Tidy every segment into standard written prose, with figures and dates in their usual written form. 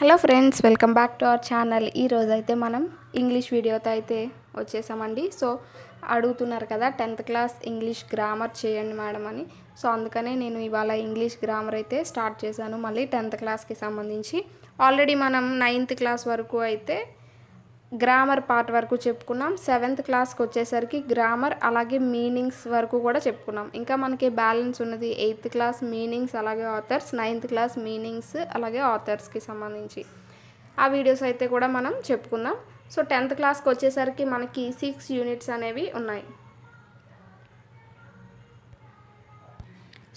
Hello friends, welcome back to our channel. ఈరోజు అయితే మనం ఇంగ్లీష్ వీడియోతో అయితే వచ్చేసామండి. సో అడుగుతున్నారు కదా 10th క్లాస్ ఇంగ్లీష్ గ్రామర్ చేయండి మేడం అని. సో అందుకనే నేను ఇవాళ ఇంగ్లీష్ గ్రామర్ అయితే స్టార్ట్ చేశాను. మళ్ళీ 10th క్లాస్కి సంబంధించి ఆల్రెడీ మనం 9th క్లాస్ వరకు అయితే గ్రామర్ పార్ట్ వరకు చెప్పుకున్నాం. 7th క్లాస్కి వచ్చేసరికి గ్రామర్ అలాగే మీనింగ్స్ వరకు కూడా చెప్పుకున్నాం. ఇంకా మనకి బ్యాలెన్స్ ఉన్నది 8th క్లాస్ మీనింగ్స్ అలాగే ఆథర్స్, 9th క్లాస్ మీనింగ్స్ అలాగే ఆథర్స్కి సంబంధించి ఆ వీడియోస్ అయితే కూడా మనం చెప్పుకుందాం. సో 10th క్లాస్కి వచ్చేసరికి మనకి 6 యూనిట్స్ అనేవి ఉన్నాయి.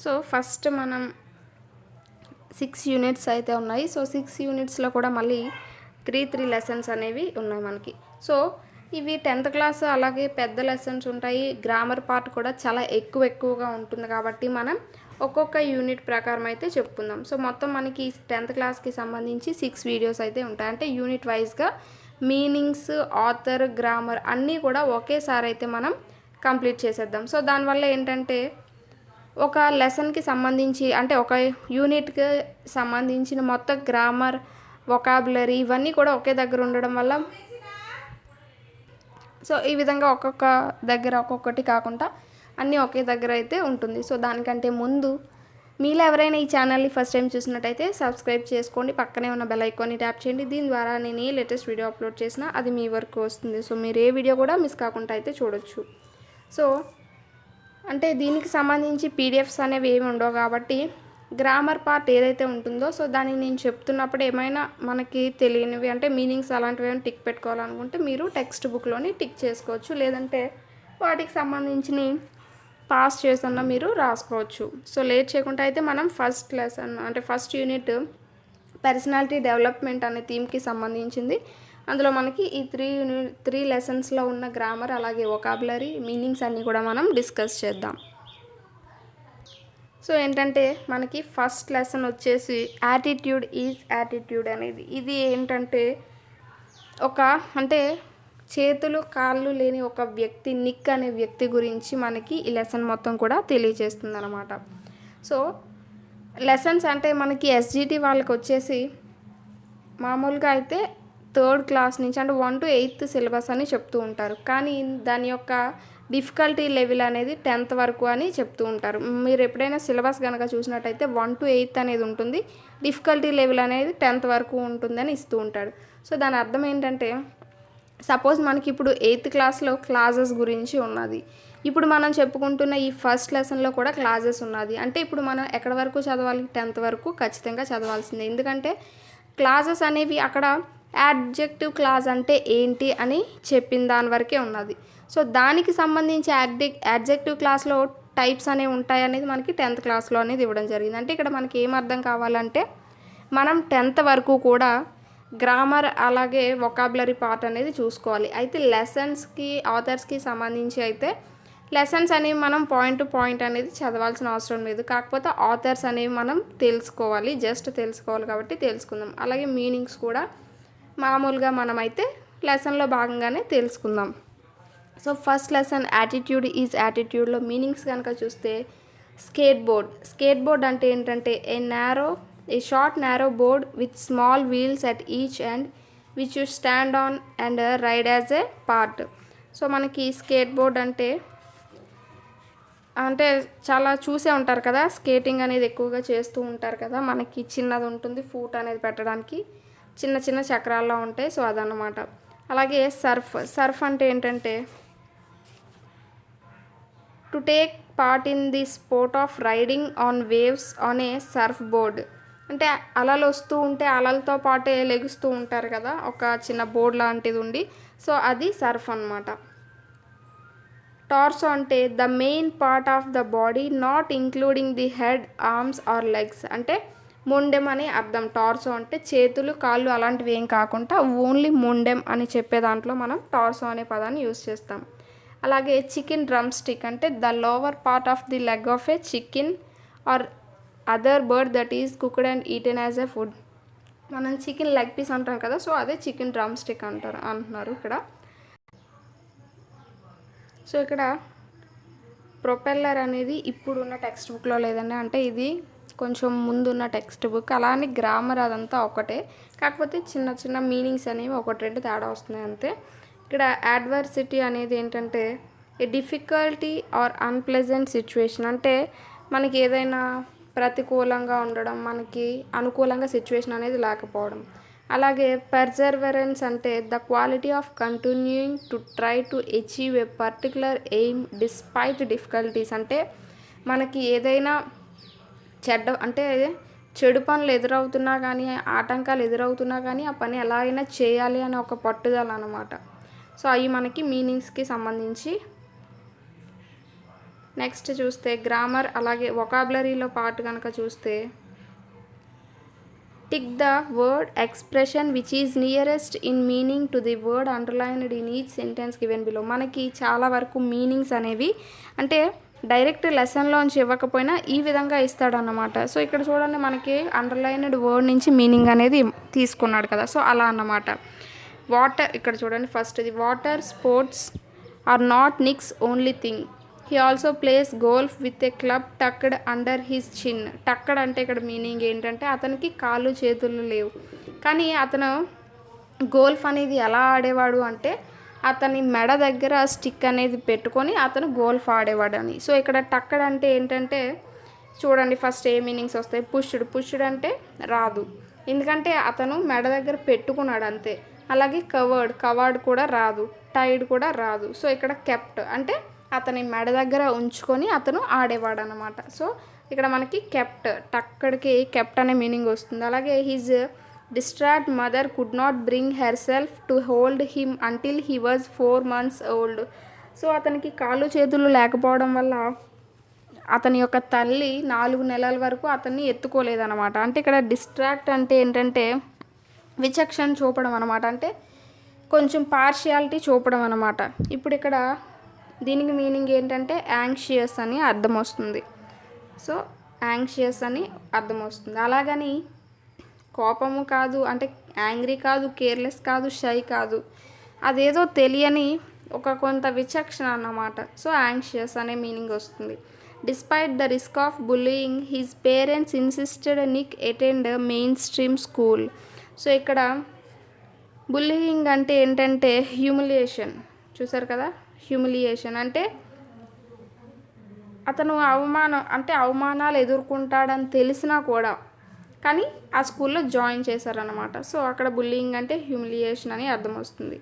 సో ఫస్ట్ మనం 6 యూనిట్స్ అయితే ఉన్నాయి. సో 6 యూనిట్స్లో కూడా మళ్ళీ త్రీ లెసన్స్ అనేవి ఉన్నాయి మనకి. సో ఇవి 10th క్లాస్ అలాగే పెద్ద లెసన్స్ ఉంటాయి. గ్రామర్ పార్ట్ కూడా చాలా ఎక్కువగా ఉంటుంది కాబట్టి మనం ఒక్కొక్క యూనిట్ ప్రకారం అయితే చెప్పుకుందాం. సో మొత్తం మనకి 10th క్లాస్కి సంబంధించి 6 వీడియోస్ అయితే ఉంటాయి. అంటే యూనిట్ వైజ్గా మీనింగ్స్, ఆథర్, గ్రామర్ అన్నీ కూడా ఒకేసారి అయితే మనం కంప్లీట్ చేసేద్దాం. సో దానివల్ల ఏంటంటే ఒక లెసన్కి సంబంధించి అంటే ఒక యూనిట్కి సంబంధించిన మొత్తం గ్రామర్, వొకాబులరీ ఇవన్నీ కూడా ఒకే దగ్గర ఉండడం వల్ల సో ఈ విధంగా ఒక్కొక్క దగ్గర ఒక్కొక్కటి కాకుండా అన్నీ ఒకే దగ్గర అయితే ఉంటుంది. సో దానికంటే ముందు మీలో ఎవరైనా ఈ ఛానల్ని ఫస్ట్ టైం చూసినట్టయితే సబ్స్క్రైబ్ చేసుకోండి. పక్కనే ఉన్న బెల్ ఐకాన్ని ట్యాప్ చేయండి. దీని ద్వారా నేను ఏ లేటెస్ట్ వీడియో అప్లోడ్ చేసినా అది మీ వరకు వస్తుంది. సో మీరు ఏ వీడియో కూడా మిస్ కాకుండా అయితే చూడొచ్చు. సో అంటే దీనికి సంబంధించి పీడిఎఫ్స్ అనేవి ఏమి ఉండవు కాబట్టి గ్రామర్ పార్ట్ ఏదైతే ఉంటుందో సో దాన్ని నేను చెప్తున్నప్పుడు ఏమైనా మనకి తెలియనివి అంటే మీనింగ్స్ అలాంటివి ఏమైనా టిక్ పెట్టుకోవాలనుకుంటే మీరు టెక్స్ట్ బుక్లోని టిక్ చేసుకోవచ్చు. లేదంటే వాటికి సంబంధించిన పాస్ చేసన్నా మీరు రాసుకోవచ్చు. సో లేట్ చేయకుండా అయితే మనం ఫస్ట్ లెసన్ అంటే ఫస్ట్ యూనిట్ పర్సనాలిటీ డెవలప్మెంట్ అనే థీమ్కి సంబంధించింది. అందులో మనకి ఈ 3 లెసన్స్లో ఉన్న గ్రామర్ అలాగే వొకాబులరీ, మీనింగ్స్ అన్నీ కూడా మనం డిస్కస్ చేద్దాం. సో ఏంటంటే మనకి ఫస్ట్ లెసన్ వచ్చేసి యాటిట్యూడ్ ఈజ్ యాటిట్యూడ్ అనేది. ఇది ఏంటంటే ఒక అంటే చేతులు కాళ్ళు లేని ఒక వ్యక్తి, నిక్ అనే వ్యక్తి గురించి మనకి ఈ లెసన్ మొత్తం కూడా తెలియజేస్తుంది అనమాట. సో లెసన్స్ అంటే మనకి ఎస్జిటి వాళ్ళకి వచ్చేసి మామూలుగా అయితే 3rd క్లాస్ నుంచి అంటే 1 to 8th సిలబస్ అని చెప్తూ ఉంటారు. కానీ దాని యొక్క డిఫికల్టీ లెవెల్ అనేది 10th వరకు అని చెప్తూ ఉంటారు. మీరు ఎప్పుడైనా సిలబస్ కనుక చూసినట్టయితే 1 to 8th అనేది ఉంటుంది, డిఫికల్టీ లెవెల్ అనేది 10th వరకు ఉంటుందని ఇస్తూ ఉంటాడు. సో దాని అర్థం ఏంటంటే సపోజ్ మనకి ఇప్పుడు 8th క్లాస్లో క్లాజెస్ గురించి ఉన్నది. ఇప్పుడు మనం చెప్పుకుంటున్న ఈ ఫస్ట్ లెసన్లో కూడా క్లాజెస్ ఉన్నది. అంటే ఇప్పుడు మనం ఎక్కడి వరకు చదవాలి? 10th వరకు ఖచ్చితంగా చదవాల్సిందే. ఎందుకంటే క్లాజెస్ అనేవి అక్కడ యాడ్జెక్టివ్ క్లాజ్ అంటే ఏంటి అని చెప్పిన దాని వరకే ఉన్నది. సో దానికి సంబంధించి యాడ్జెక్టివ్ క్లాస్లో టైప్స్ అనేవి ఉంటాయి అనేది మనకి 10th క్లాస్లో అనేది ఇవ్వడం జరిగింది. అంటే ఇక్కడ మనకి ఏం అర్థం కావాలంటే మనం 10th వరకు కూడా గ్రామర్ అలాగే వొకాబులరీ పార్ట్ అనేది చూసుకోవాలి. అయితే లెసన్స్కి ఆథర్స్కి సంబంధించి అయితే లెసన్స్ అనేవి మనం పాయింట్ టు పాయింట్ అనేది చదవాల్సిన అవసరం లేదు. కాకపోతే ఆథర్స్ అనేవి మనం తెలుసుకోవాలి, జస్ట్ తెలుసుకోవాలి కాబట్టి తెలుసుకుందాం. అలాగే మీనింగ్స్ కూడా మామూలుగా మనమైతే లెసన్లో భాగంగానే తెలుసుకుందాం. So first lesson attitude is యాటిట్యూడ్లో మీనింగ్స్ కనుక చూస్తే స్కేట్ బోర్డ్ అంటే ఏంటంటే a short narrow board with small wheels at each end which you stand on and ride as a part. So మనకి స్కేట్ బోర్డ్ అంటే చాలా చూసే ఉంటారు కదా, స్కేటింగ్ అనేది ఎక్కువగా చేస్తూ ఉంటారు కదా. మనకి చిన్నది ఉంటుంది ఫూట్ అనేది పెట్టడానికి, చిన్న చిన్న చక్రాల్లో ఉంటాయి. సో అదన్నమాట. అలాగే సర్ఫ్ అంటే ఏంటంటే to take part in the sport of riding on waves on a Surf board. అంటే అలలు వస్తూ ఉంటే అలలతో పాటే లెగుస్తూ ఉంటారు కదా, ఒక చిన్న బోర్డ్ లాంటిది ఉండి. సో అది సర్ఫ్ అన్నమాట. టార్సో అంటే the main part of the body not including the head, arms or legs. అంటే మొండెం అని అర్థం. టార్సో అంటే చేతులు కాళ్ళు అలాంటివి ఏం కాకుండా ఓన్లీ మొండెం అని చెప్పే దాంట్లో మనం టార్సో అనే పదాన్ని యూజ్ చేస్తాం. అలాగే చికెన్ డ్రమ్ స్టిక్ అంటే the lower part of the leg of A chicken or other bird that is cooked and eaten as a food. మనం చికెన్ లెగ్ పీస్ అంటాం కదా, సో అదే చికెన్ డ్రమ్ స్టిక్ అంటున్నారు ఇక్కడ. So ఇక్కడ propeller అనేది ఇప్పుడున్న టెక్స్ట్ బుక్లో లేదండి. అంటే ఇది కొంచెం ముందున్న టెక్స్ట్ బుక్. అలా అని గ్రామర్ అదంతా ఒకటే, కాకపోతే చిన్న చిన్న మీనింగ్స్ అనేవి ఒకటి రెండు తేడా వస్తున్నాయి అంతే. ఇక్కడ అడ్వర్సిటీ అనేది ఏంటంటే ఏ డిఫికల్టీ ఆర్ అన్ప్లెజెంట్ సిచ్యువేషన్, అంటే మనకి ఏదైనా ప్రతికూలంగా ఉండడం, మనకి అనుకూలంగా సిచ్యువేషన్ అనేది లేకపోవడం. అలాగే పర్జర్వరెన్స్ అంటే the quality of continuing to try to achieve a particular aim despite difficulties, అంటే మనకి ఏదైనా అంటే చెడు పనులు ఎదురవుతున్నా కానీ, ఆటంకాలు ఎదురవుతున్నా కానీ ఆ పని ఎలా అయినా చేయాలి అని ఒక పట్టుదల అన్నమాట. సో అవి మనకి మీనింగ్స్కి సంబంధించి. నెక్స్ట్ చూస్తే గ్రామర్, అలాగే వొకాబులరీలో పార్ట్ కనుక చూస్తే tick the word expression which is nearest in meaning to the word underlined in each sentence given below. మనకి చాలా వరకు మీనింగ్స్ అనేవి అంటే డైరెక్ట్ లెసన్లోంచి ఇవ్వకపోయినా ఈ విధంగా ఇస్తాడన్నమాట. సో ఇక్కడ చూడండి, మనకి అండర్లైన్డ్ వర్డ్ నుంచి మీనింగ్ అనేది తీసుకున్నాడు కదా, సో అలా అన్నమాట. వాటర్, ఇక్కడ చూడండి ఫస్ట్ది, water sports are not Nick's only thing. He also plays golf with a club tucked under his chin. Tucked అంటే ఇక్కడ మీనింగ్ ఏంటంటే అతనికి కాళ్ళు చేతులు లేవు, కానీ అతను గోల్ఫ్ అనేది ఎలా ఆడేవాడు అంటే అతని మెడ దగ్గర స్టిక్ అనేది పెట్టుకొని అతను గోల్ఫ్ ఆడేవాడు అని. సో ఇక్కడ టక్డ్ అంటే ఏంటంటే చూడండి ఫస్ట్ ఏ మీనింగ్స్ వస్తాయి. పుష్డ్ అంటే రాదు, ఎందుకంటే అతను మెడ దగ్గర పెట్టుకున్నాడు అంతే. అలాగే కవర్డ్ కూడా రాదు, టైడ్ కూడా రాదు. సో ఇక్కడ కెప్ట్ అంటే అతని మెడ దగ్గర ఉంచుకొని అతను ఆడేవాడు అనమాట. సో ఇక్కడ మనకి టక్కడికి కెప్ట్ అనే మీనింగ్ వస్తుంది. అలాగే his distract mother could not bring her self to hold him until he was 4 months old. So అతనికి కాళ్ళు చేతులు లేకపోవడం వల్ల అతని యొక్క తల్లి 4 నెలల వరకు అతన్ని ఎత్తుకోలేదన్నమాట. అంటే ఇక్కడ డిస్ట్రాక్ట్ అంటే ఏంటంటే విచక్షణ చూపడం అనమాట, అంటే కొంచెం పార్షియాలిటీ చూపడం అనమాట. ఇప్పుడు ఇక్కడ దీనికి మీనింగ్ ఏంటంటే యాంగ్షియస్ అని అర్థం వస్తుంది. సో యాంగ్షియస్ అని అర్థం వస్తుంది. అలాగని కోపము కాదు, అంటే యాంగ్రీ కాదు, కేర్లెస్ కాదు, షై కాదు, అదేదో తెలియని ఒక కొంత విచక్షణ అన్నమాట. సో యాంగ్షియస్ అనే మీనింగ్ వస్తుంది. Despite the risk of bullying his parents insisted Nick attend main stream school. So ఇక్కడ బుల్లీయింగ్ అంటే ఏంటంటే హ్యూమిలియేషన్, చూసారు కదా, హ్యూమిలియేషన్ అంటే అతను అవమానాలు ఎదుర్కొంటాడని తెలిసినా కూడా కానీ ఆ స్కూల్లో జాయిన్ చేశారనమాట. సో అక్కడ బుల్లింగ్ అంటే హ్యూమిలియేషన్ అని అర్థం వస్తుంది.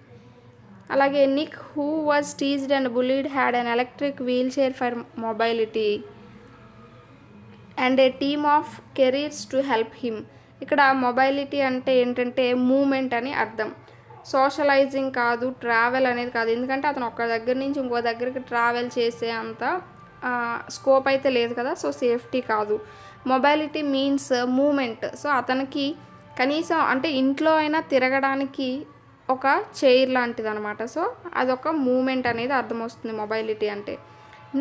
అలాగే Nick who was teased and bullied had an electric wheel chair for mobility and a team of carers to help him. ఇక్కడ మొబైలిటీ అంటే ఏంటంటే మూమెంట్ అని అర్థం. సోషలైజింగ్ కాదు, ట్రావెల్ అనేది కాదు, ఎందుకంటే అతను ఒక దగ్గర నుంచి ఇంకో దగ్గరికి ట్రావెల్ చేసే అంత స్కోప్ అయితే లేదు కదా. సో సేఫ్టీ కాదు. Mobility means moment. సో అతనికి కనీసం అంటే ఇంట్లో అయినా తిరగడానికి ఒక చైర్ లాంటిది అనమాట. సో అదొక మూమెంట్ అనేది అర్థం వస్తుంది మొబైలిటీ అంటే.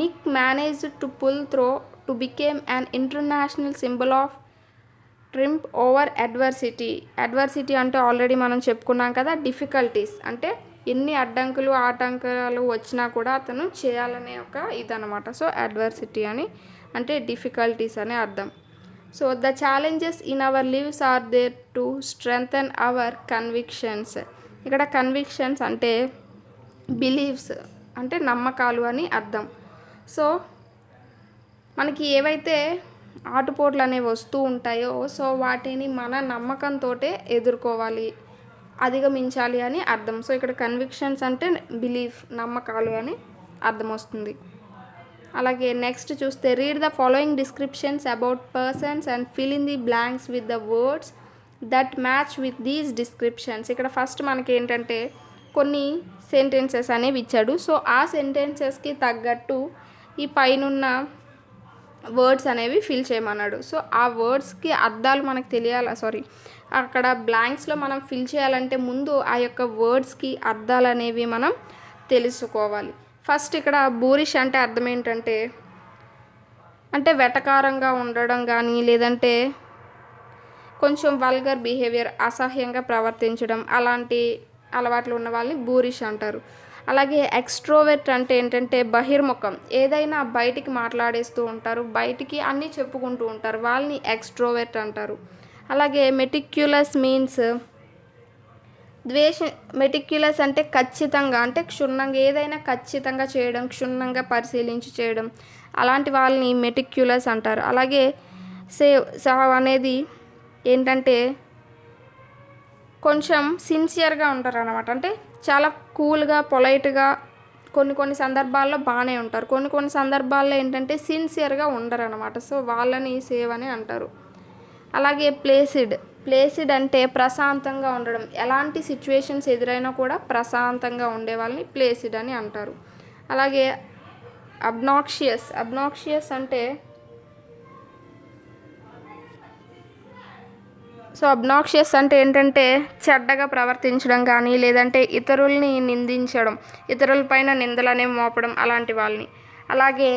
Nick manage to pull through to became an international symbol of triumph over adversity అంటే ఆల్రెడీ మనం చెప్పుకున్నాం కదా, డిఫికల్టీస్ అంటే ఎన్ని అడ్డంకులు ఆటంకాలు వచ్చినా కూడా అతను చేయాలనే ఒక ఇదనమాట. సో అడ్వర్సిటీ అని అంటే డిఫికల్టీస్ అనే అర్థం. So the challenges in our lives are there to strengthen our convictions. ఇక్కడ కన్విక్షన్స్ అంటే బిలీవ్స్ అంటే నమ్మకాలు అని అర్థం. సో మనకి ఏవైతే ఆటుపోట్లు అనేవి వస్తూ ఉంటాయో సో వాటిని మన నమ్మకంతో ఎదుర్కోవాలి, అధిగమించాలి అని అర్థం. సో ఇక్కడ కన్విక్షన్స్ అంటే బిలీఫ్, నమ్మకాలు అని అర్థం వస్తుంది. అలాగే నెక్స్ట్ చూస్తే read the following descriptions about persons and fill in the blanks with the words that match with these descriptions. ఇక్కడ ఫస్ట్ మనకి ఏంటంటే కొన్ని సెంటెన్సెస్ అనేవి ఇచ్చాడు. సో ఆ సెంటెన్సెస్కి తగ్గట్టు ఈ పైనున్న వర్డ్స్ అనేవి ఫిల్ చేయమన్నాడు. సో ఆ వర్డ్స్కి అర్థాలు మనకు తెలియాలి, అక్కడ బ్లాంక్స్లో మనం ఫిల్ చేయాలంటే ముందు ఆ యొక్క వర్డ్స్కి అర్థాలు అనేవి మనం తెలుసుకోవాలి. ఫస్ట్ ఇక్కడ బూరిష్ అంటే అర్థం ఏంటంటే అంటే వెటకారంగా ఉండడం కానీ, లేదంటే కొంచెం వల్గర్ బిహేవియర్, అసహ్యంగా ప్రవర్తించడం, అలాంటి అలవాట్లు ఉన్న వాళ్ళని బూరిష్ అంటారు. అలాగే ఎక్స్ట్రోవర్ట్ అంటే ఏంటంటే బహిర్ముఖం, ఏదైనా బయటికి మాట్లాడేస్తూ ఉంటారు, బయటికి అన్నీ చెప్పుకుంటూ ఉంటారు, వాళ్ళని ఎక్స్ట్రోవర్ట్ అంటారు. అలాగే మెటిక్యులస్ మీన్స్ మెటిక్యులస్ అంటే ఖచ్చితంగా, అంటే క్షుణ్ణంగా ఏదైనా ఖచ్చితంగా చేయడం, క్షుణ్ణంగా పరిశీలించి చేయడం, అలాంటి వాళ్ళని మెటిక్యులస్ అంటారు. అలాగే సావ్ అనేది ఏంటంటే కొంచెం సిన్సియర్గా ఉంటారు అనమాట, అంటే చాలా కూల్గా పొలైట్గా కొన్ని సందర్భాల్లో బాగానే ఉంటారు, కొన్ని సందర్భాల్లో ఏంటంటే సిన్సియర్గా ఉండరు అనమాట. సో వాళ్ళని సేవ్ అని అంటారు. అలాగే ప్లేసిడ్ అంటే ప్రశాంతంగా ఉండడం, ఎలాంటి సిచ్యువేషన్స్ ఎదురైనా కూడా ప్రశాంతంగా ఉండే వాళ్ళని ప్లేసిడ్ అని అంటారు. అలాగే అబ్నాక్షియస్ అంటే అబ్నాక్షియస్ అంటే ఏంటంటే చెడ్డగా ప్రవర్తించడం కానీ, లేదంటే ఇతరుల్ని నిందించడం, ఇతరులపైన నిందలనే మోపడం, అలాంటి వాళ్ళని. అలాగే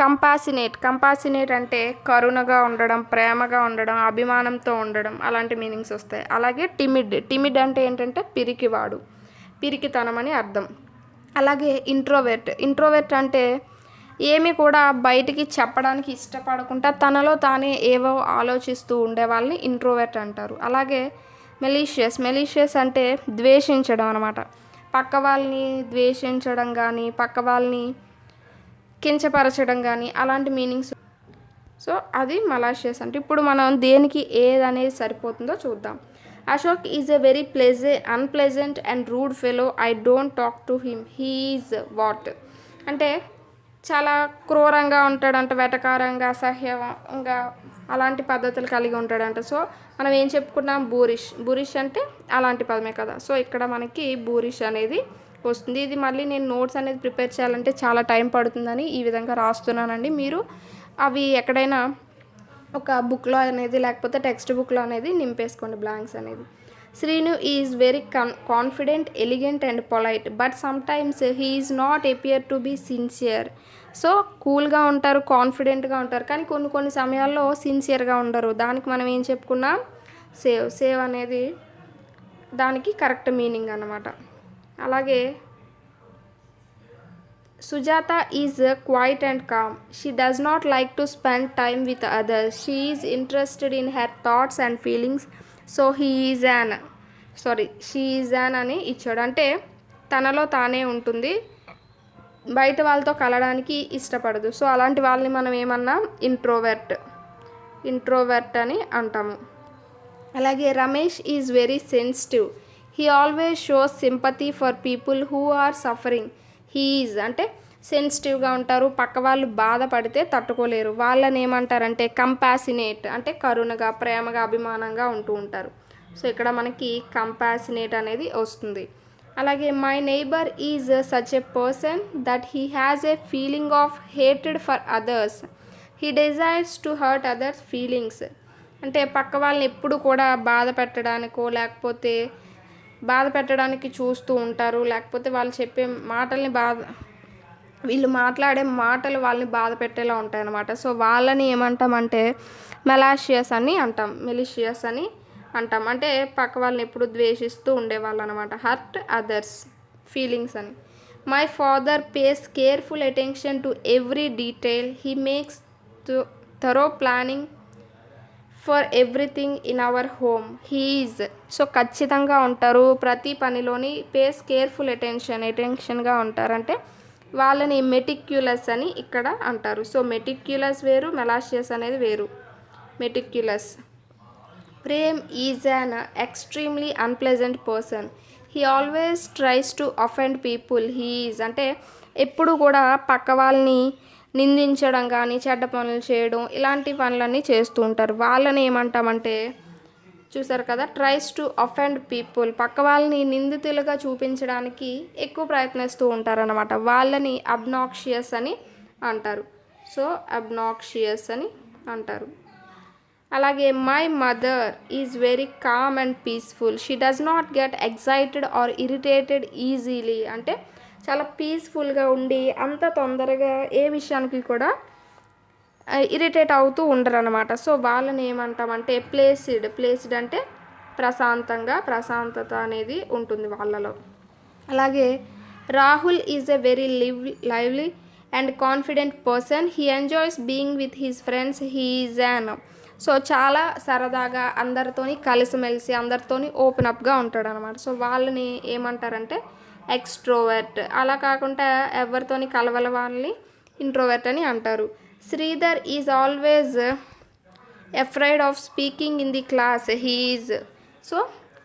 కంపాసినేట్ అంటే కరుణగా ఉండడం, ప్రేమగా ఉండడం, అభిమానంతో ఉండడం, అలాంటి మీనింగ్స్ వస్తాయి. అలాగే టిమిడ్ అంటే ఏంటంటే పిరికితనం అని అర్థం. అలాగే ఇంట్రోవర్ట్ అంటే ఏమి కూడా బయటికి చెప్పడానికి ఇష్టపడకుండా తనలో తానే ఏవో ఆలోచిస్తూ ఉండే వాళ్ళని ఇంట్రోవర్ట్ అంటారు. అలాగే మెలీషియస్ అంటే ద్వేషించడం అనమాట, పక్క వాళ్ళని ద్వేషించడం కానీ, పక్క వాళ్ళని కించపరచడం కానీ, అలాంటి మీనింగ్స్. సో అది మలాషియస్ అంటే. ఇప్పుడు మనం దేనికి ఏదనేది సరిపోతుందో చూద్దాం. Ashok is a very unpleasant and rude fellow, I don't talk to him, he is what అంటే చాలా క్రూరంగా ఉంటాడంట, వెటకారంగా, అసహ్యంగా, అలాంటి పద్ధతులు కలిగి ఉంటాడంట. సో మనం ఏం చెప్పుకున్నాం, బూరిష్ అంటే అలాంటి పదమే కదా. సో ఇక్కడ మనకి బూరిష్ అనేది వస్తుంది. ఇది మళ్ళీ నేను నోట్స్ అనేది ప్రిపేర్ చేయాలంటే చాలా టైం పడుతుందని ఈ విధంగా రాస్తున్నానండి. మీరు అవి ఎక్కడైనా ఒక బుక్లో అనేది, లేకపోతే టెక్స్ట్ బుక్లో అనేది నింపేసుకోండి బ్లాంక్స్ అనేది. Srinu is very confident, elegant and polite, but sometimes he is not appear to be sincere. So కూల్గా ఉంటారు, కాన్ఫిడెంట్గా ఉంటారు, కానీ కొన్ని సమయాల్లో సిన్సియర్గా ఉండరు. దానికి మనం ఏం చెప్పుకున్నాం, సేవ్ అనేది దానికి కరెక్ట్ మీనింగ్ అన్నమాట. అలాగే Sujatha is quiet and calm, she does not like to spend time with others, she is interested in her thoughts and feelings, so she is an అని ఇచ్చాడు. అంటే తనలో తానే ఉంటుంది, బయట వాళ్ళతో కలవడానికి ఇష్టపడదు. సో అలాంటి వాళ్ళని మనం ఏమన్నా ఇంట్రోవర్ట్ అని అంటాము. అలాగే Ramesh is very sensitive, he always shows sympathy for people who are suffering, he is అంటే సెన్సిటివ్గా ఉంటారు, పక్క వాళ్ళు బాధపడితే తట్టుకోలేరు, వాళ్ళని ఏమంటారంటే కంపాసినేట్ అంటే కరుణగా, ప్రేమగా, అభిమానంగా ఉంటూ ఉంటారు. సో ఇక్కడ మనకి కంపాసినేట్ అనేది వస్తుంది. అలాగే my neighbour is such a person that he has a feeling of hated for others, he desires to hurt others feelings అంటే పక్క వాళ్ళని ఎప్పుడు కూడా బాధ పెట్టడానికి చూస్తూ ఉంటారు, లేకపోతే వాళ్ళు చెప్పే మాటల్ని వీళ్ళు మాట్లాడే మాటలు వాళ్ళని బాధ పెట్టేలా ఉంటాయి అన్నమాట. సో వాళ్ళని ఏమంటామంటే మెలీషియస్ అని అంటాం, అంటే పక్క వాళ్ళని ఎప్పుడు ద్వేషిస్తూ ఉండేవాళ్ళు అనమాట, హర్ట్ అదర్స్ ఫీలింగ్స్ అని. My father pays careful attention to every detail, he makes thorough planning for everything in our home, he is so ఖచ్చితంగా ఉంటారు, ప్రతి పనిలోని పేస్ కేర్ఫుల్ అటెన్షన్గా ఉంటారంటే వాళ్ళని మెటిక్యులస్ అని ఇక్కడ అంటారు. సో మెటిక్యులస్ వేరు, మెలాషియస్ అనేది వేరు. Meticulous. Prem is an extremely unpleasant person, he always tries to offend people, he is అంటే ఎప్పుడు కూడా పక్క వాళ్ళని నిందించడం కానీ, చెడ్డ పనులు చేయడం, ఇలాంటి పనులన్నీ చేస్తూ ఉంటారు. వాళ్ళని ఏమంటామంటే చూసారు కదా, ట్రైస్ టు అఫెండ్ పీపుల్, పక్క వాళ్ళని నిందితులుగా చూపించడానికి ఎక్కువ ప్రయత్నిస్తూ ఉంటారన్నమాట, వాళ్ళని అబ్నాక్షియస్ అని అంటారు. సో అబ్నాక్షియస్ అని అంటారు. అలాగే my mother is very calm and peaceful, she does not get excited or irritated easily అంటే చాలా పీస్ఫుల్గా ఉండి అంత తొందరగా ఏ విషయానికి కూడా ఇరిటేట్ అవుతూ ఉండరు అనమాట. సో వాళ్ళని ఏమంటామంటే ప్లేసిడ్ అంటే ప్రశాంతత అనేది ఉంటుంది వాళ్ళలో. అలాగే Rahul is a very lively and confident person. He enjoys being with his friends. He is an. So చాలా సరదాగా అందరితోని కలిసిమెలిసి అందరితోని ఓపెన్ అప్గా ఉంటాడు అనమాట. సో వాళ్ళని ఏమంటారంటే ఎక్స్ట్రోవర్ట్. అలా కాకుండా ఎవరితోని కలవల వాళ్ళని ఇంట్రోవర్ట్ అని అంటారు. Sridhar is always afraid of speaking in the class. He is. So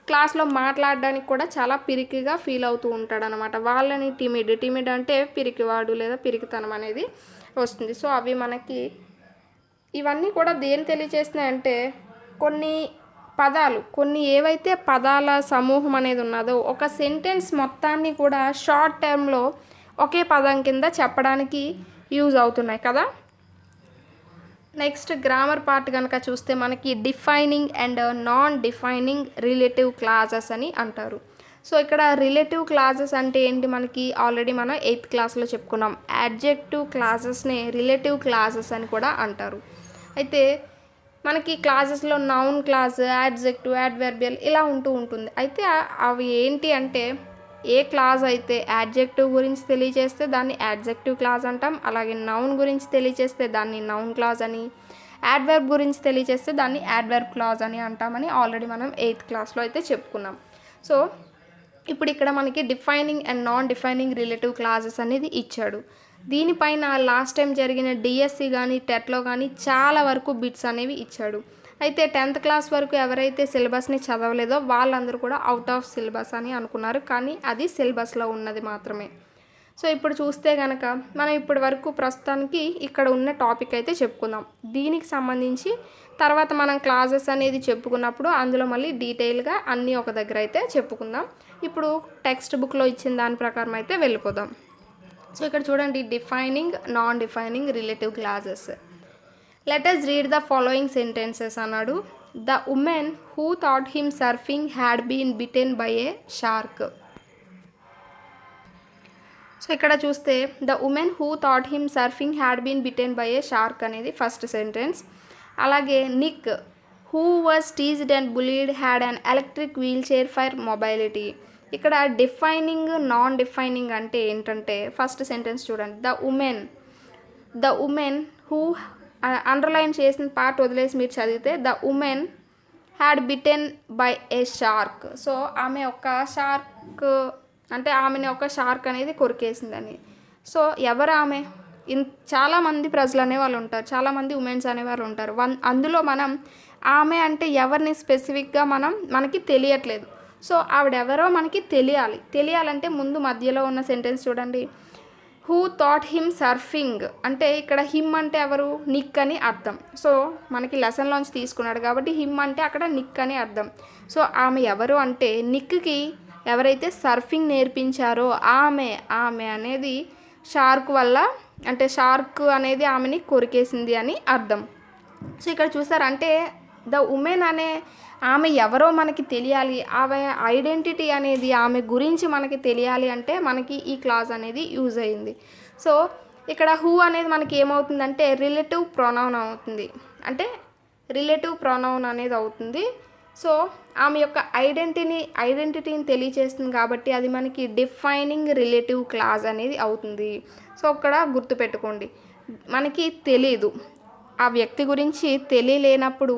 క్లాస్లో మాట్లాడడానికి కూడా చాలా పిరికిగా ఫీల్ అవుతూ ఉంటాడు అనమాట. వాళ్ళని టిమిడ్ అంటే పిరికివాడు లేదా పిరికితనం అనేది వస్తుంది. సో అవి మనకి ఇవన్నీ కూడా దేని తెలియజేస్తున్నాయంటే కొన్ని ఏవైతే పదాల సమూహం అనేది ఉన్నదో ఒక సెంటెన్స్ మొత్తాన్ని కూడా షార్ట్ టర్మ్లో ఒకే పదం కింద చెప్పడానికి యూజ్ అవుతున్నాయి కదా. నెక్స్ట్ గ్రామర్ పార్ట్ కనుక చూస్తే మనకి defining and non defining relative clauses అని అంటారు. సో ఇక్కడ రిలేటివ్ క్లాజెస్ అంటే ఏంటి, మనకి ఆల్రెడీ మనం 8th క్లాస్లో చెప్పుకున్నాం. యాడ్జెక్టివ్ క్లాజెస్ని రిలేటివ్ క్లాజెస్ అని కూడా అంటారు. అయితే మనకి క్లాజెస్లో నౌన్ క్లాజ్, యాడ్జెక్టివ్, యాడ్వర్బియల్ ఇలా ఉంటుంది. అయితే అవి ఏంటి అంటే ఏ క్లాజ్ అయితే యాడ్జెక్టివ్ గురించి తెలియజేస్తే దాన్ని యాడ్జెక్టివ్ క్లాజ్ అంటాం. అలాగే నౌన్ గురించి తెలియజేస్తే దాన్ని నౌన్ క్లాజ్ అని, యాడ్వర్బ్ గురించి తెలియజేస్తే దాన్ని యాడ్వర్బ్ క్లాజ్ అని అంటామని ఆల్రెడీ మనం 8th క్లాస్లో అయితే చెప్పుకున్నాం. సో ఇప్పుడు ఇక్కడ మనకి defining and non defining relative clauses అనేది ఇచ్చాడు. దీనిపైన లాస్ట్ టైం జరిగిన డిఎస్సి కానీ టెట్లో కానీ చాలా వరకు బిట్స్ అనేవి ఇచ్చాడు. అయితే 10th క్లాస్ వరకు ఎవరైతే సిలబస్ని చదవలేదో వాళ్ళందరూ కూడా అవుట్ ఆఫ్ సిలబస్ అని అనుకున్నారు, కానీ అది సిలబస్లో ఉన్నది మాత్రమే. సో ఇప్పుడు చూస్తే కనుక మనం ఇప్పటి వరకు ప్రస్తుతానికి ఇక్కడ ఉన్న టాపిక్ అయితే చెప్పుకుందాం. దీనికి సంబంధించి తర్వాత మనం క్లాసెస్ అనేది చెప్పుకున్నప్పుడు అందులో మళ్ళీ డీటెయిల్గా అన్నీ ఒక దగ్గర అయితే చెప్పుకుందాం. ఇప్పుడు టెక్స్ట్ బుక్లో ఇచ్చిన దాని ప్రకారం అయితే వెళ్ళిపోదాం. సో ఇక్కడ చూడండి, defining non defining relative clauses. Let us read the following sentences అన్నాడు. The woman who thought him surfing had been bitten by a shark. So ఇక్కడ చూస్తే the woman who thought him surfing had been bitten by a shark అనేది first sentence. అలాగే Nick who was teased and bullied had an electric wheel chair for mobility. ఇక్కడ defining non defining అంటే ఏంటంటే first sentence చూడండి, the woman who underline చేసిన part వదిలేసి మీరు చదివితే the women had bitten by a shark. So ఆమె ఒక షార్క్ అంటే ఆమెని ఒక షార్క్ అనేది కొరికేసిందని. సో ఎవరు ఆమె? చాలామంది ప్రజలు అనేవాళ్ళు ఉంటారు, చాలామంది ఉమెన్స్ అనేవాళ్ళు ఉంటారు. అందులో మనం ఆమె అంటే ఎవరిని స్పెసిఫిక్గా మనకి తెలియట్లేదు. సో ఆవిడెవరో మనకి తెలియాలంటే ముందు మధ్యలో ఉన్న సెంటెన్స్ చూడండి, హూ థాట్ హిమ్ సర్ఫింగ్ అంటే ఇక్కడ హిమ్ అంటే ఎవరు? నిక్ అని అర్థం. సో మనకి లెసన్లోంచి తీసుకున్నాడు కాబట్టి హిమ్ అంటే అక్కడ నిక్ అని అర్థం. సో ఆమె ఎవరు అంటే నిక్కి ఎవరైతే సర్ఫింగ్ నేర్పించారో ఆమె అనేది షార్క్ వల్ల అంటే షార్క్ అనేది ఆమెని కొరికేసింది అని అర్థం. సో ఇక్కడ చూసారంటే ద ఉమెన్ అనే ఆమె ఎవరో మనకి తెలియాలి, ఆమె ఐడెంటిటీ అనేది ఆమె గురించి మనకి తెలియాలి అంటే మనకి ఈ క్లాజ్ అనేది యూజ్ అయింది. సో ఇక్కడ హూ అనేది మనకి ఏమవుతుందంటే రిలేటివ్ ప్రొనౌన్ అవుతుంది, అంటే రిలేటివ్ ప్రొనౌన్ అనేది అవుతుంది. సో ఆమె యొక్క ఐడెంటిటీని తెలియచేస్తుంది కాబట్టి అది మనకి డిఫైనింగ్ రిలేటివ్ క్లాజ్ అనేది అవుతుంది. సో ఇక్కడ గుర్తుపెట్టుకోండి, మనకి తెలీదు, ఆ వ్యక్తి గురించి తెలియలేనప్పుడు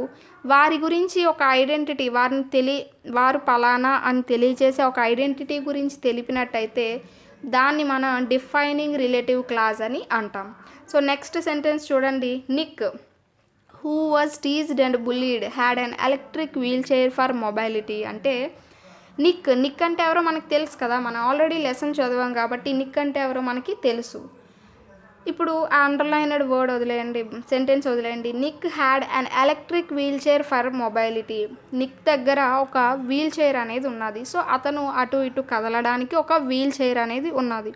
వారి గురించి ఒక ఐడెంటిటీ వారు పలానా అని తెలియజేసే ఒక ఐడెంటిటీ గురించి తెలిపినట్టయితే దాన్ని మనం డిఫైనింగ్ రిలేటివ్ క్లాజ్ అని అంటాం. సో నెక్స్ట్ సెంటెన్స్ చూడండి, Nick who was teased and bullied had an electric wheel chair for mobility. అంటే నిక్ అంటే ఎవరో మనకు తెలుసు కదా, మనం ఆల్రెడీ లెసన్ చదివాం కాబట్టి నిక్ అంటే ఎవరో మనకి తెలుసు. ఇప్పుడు ఆ అండర్లైన్డ్ వర్డ్ వదిలేయండి, సెంటెన్స్ వదిలేయండి. Nick had an electric wheel chair for mobility. Nick దగ్గర ఒక వీల్ చైర్ అనేది ఉన్నది. సో అతను అటు ఇటు కదలడానికి ఒక వీల్ చైర్ అనేది ఉన్నది.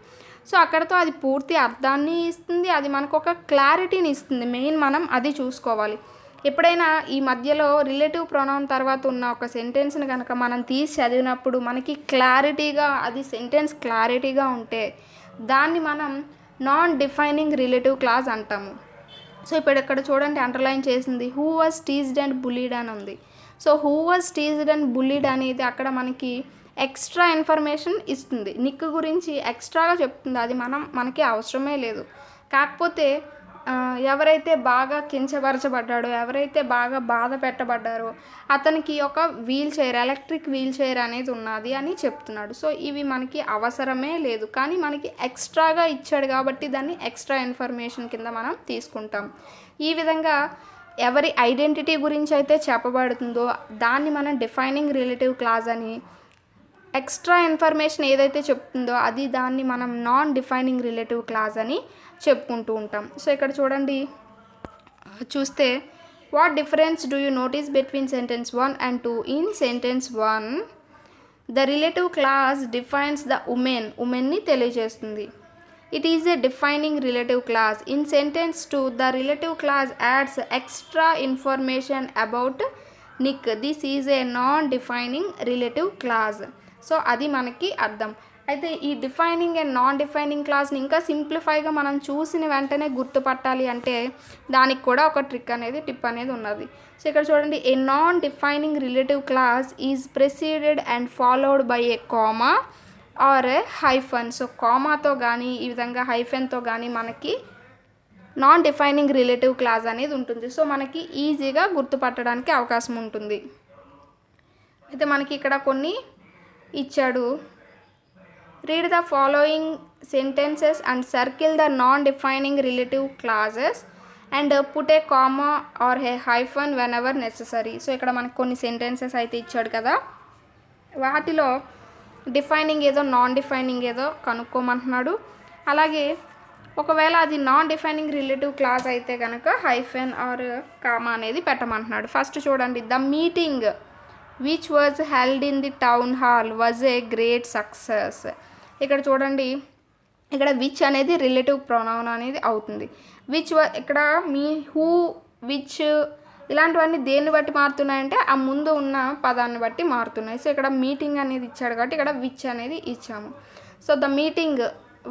సో అక్కడతో అది పూర్తి అర్థాన్ని ఇస్తుంది, అది మనకు ఒక క్లారిటీని ఇస్తుంది. మెయిన్ మనం అది చూసుకోవాలి. ఎప్పుడైనా ఈ మధ్యలో రిలేటివ్ ప్రొనౌన్ తర్వాత ఉన్న ఒక సెంటెన్స్ని కనుక మనం తీసి చదివినప్పుడు మనకి క్లారిటీగా అది సెంటెన్స్ క్లారిటీగా ఉంటే దాన్ని మనం నాన్ డిఫైనింగ్ రిలేటివ్ క్లాజ్ అంటాము. సో ఇప్పుడు ఇక్కడ చూడండి అండర్లైన్ చేసింది who was teased and bullied అని ఉంది. So who was teased and bullied అనేది అక్కడ మనకి ఎక్స్ట్రా ఇన్ఫర్మేషన్ ఇస్తుంది. నిక్ గురించి ఎక్స్ట్రాగా చెప్తుంది, అది మనకి అవసరమే లేదు. కాకపోతే ఎవరైతే బాగా కించపరచబడ్డాడో, ఎవరైతే బాగా బాధ పెట్టబడ్డారో అతనికి ఒక ఎలక్ట్రిక్ వీల్ చైర్ అనేది ఉన్నది అని చెప్తున్నాడు. సో ఇవి మనకి అవసరమే లేదు, కానీ మనకి ఎక్స్ట్రాగా ఇచ్చాడు కాబట్టి దాన్ని ఎక్స్ట్రా ఇన్ఫర్మేషన్ కింద మనం తీసుకుంటాం. ఈ విధంగా ఎవరి ఐడెంటిటీ గురించి అయితే చెప్పబడుతుందో దాన్ని మనం డిఫైనింగ్ రిలేటివ్ క్లాజ్ అని, ఎక్స్ట్రా ఇన్ఫర్మేషన్ ఏదైతే చెప్తుందో అది దాన్ని మనం నాన్ డిఫైనింగ్ రిలేటివ్ క్లాజ్ అని చెప్పుకుంటూ ఉంటాం. సో ఇక్కడ చూస్తే what difference do you notice between sentence 1 and 2? In sentence 1 the relative clause defines the ఉమెన్ని తెలియజేస్తుంది. It is a defining relative clause. In sentence 2 the relative clause adds extra information about Nick. This is a non defining relative clause. So అది మనకి అర్థం. అయితే ఈ defining and non defining క్లాస్ని ఇంకా సింప్లిఫైగా మనం చూసిన వెంటనే గుర్తుపట్టాలి అంటే దానికి కూడా ఒక టిప్ అనేది ఉన్నది. సో ఇక్కడ చూడండి, a non defining relative clause is preceded and followed by a comma or a hyphen. So కామాతో కానీ ఈ విధంగా హైఫన్తో కానీ మనకి నాన్ డిఫైనింగ్ రిలేటివ్ క్లాస్ అనేది ఉంటుంది. సో మనకి ఈజీగా గుర్తుపట్టడానికి అవకాశం ఉంటుంది. అయితే మనకి ఇక్కడ కొన్ని ఇచ్చాడు. Read the following sentences and circle the non defining relative clauses and put a comma or a hyphen when ever necessary. So ఇక్కడ మనకు కొన్ని సెంటెన్సెస్ అయితే ఇచ్చాడు కదా, వాటిలో డిఫైనింగ్ ఏదో నాన్ డిఫైనింగ్ ఏదో కనుక్కోమంటున్నాడు. అలాగే ఒకవేళ అది నాన్ డిఫైనింగ్ రిలేటివ్ క్లాజ్ అయితే కనుక హైఫన్ ఆర్ కామా అనేది పెట్టమంటున్నాడు. ఫస్ట్ చూడండి, the meeting which was held in the town hall was a great success. ఇక్కడ చూడండి, ఇక్కడ విచ్ అనేది రిలేటివ్ ప్రొనౌన్ అనేది అవుతుంది. ఇక్కడ మీ హూ, విచ్ ఇలాంటివన్నీ దేన్ని బట్టి మారుతున్నాయంటే ఆ ముందు ఉన్న పదాన్ని బట్టి మారుతున్నాయి. సో ఇక్కడ మీటింగ్ అనేది ఇచ్చాడు కాబట్టి ఇక్కడ విచ్ అనేది ఇచ్చాము. So the meeting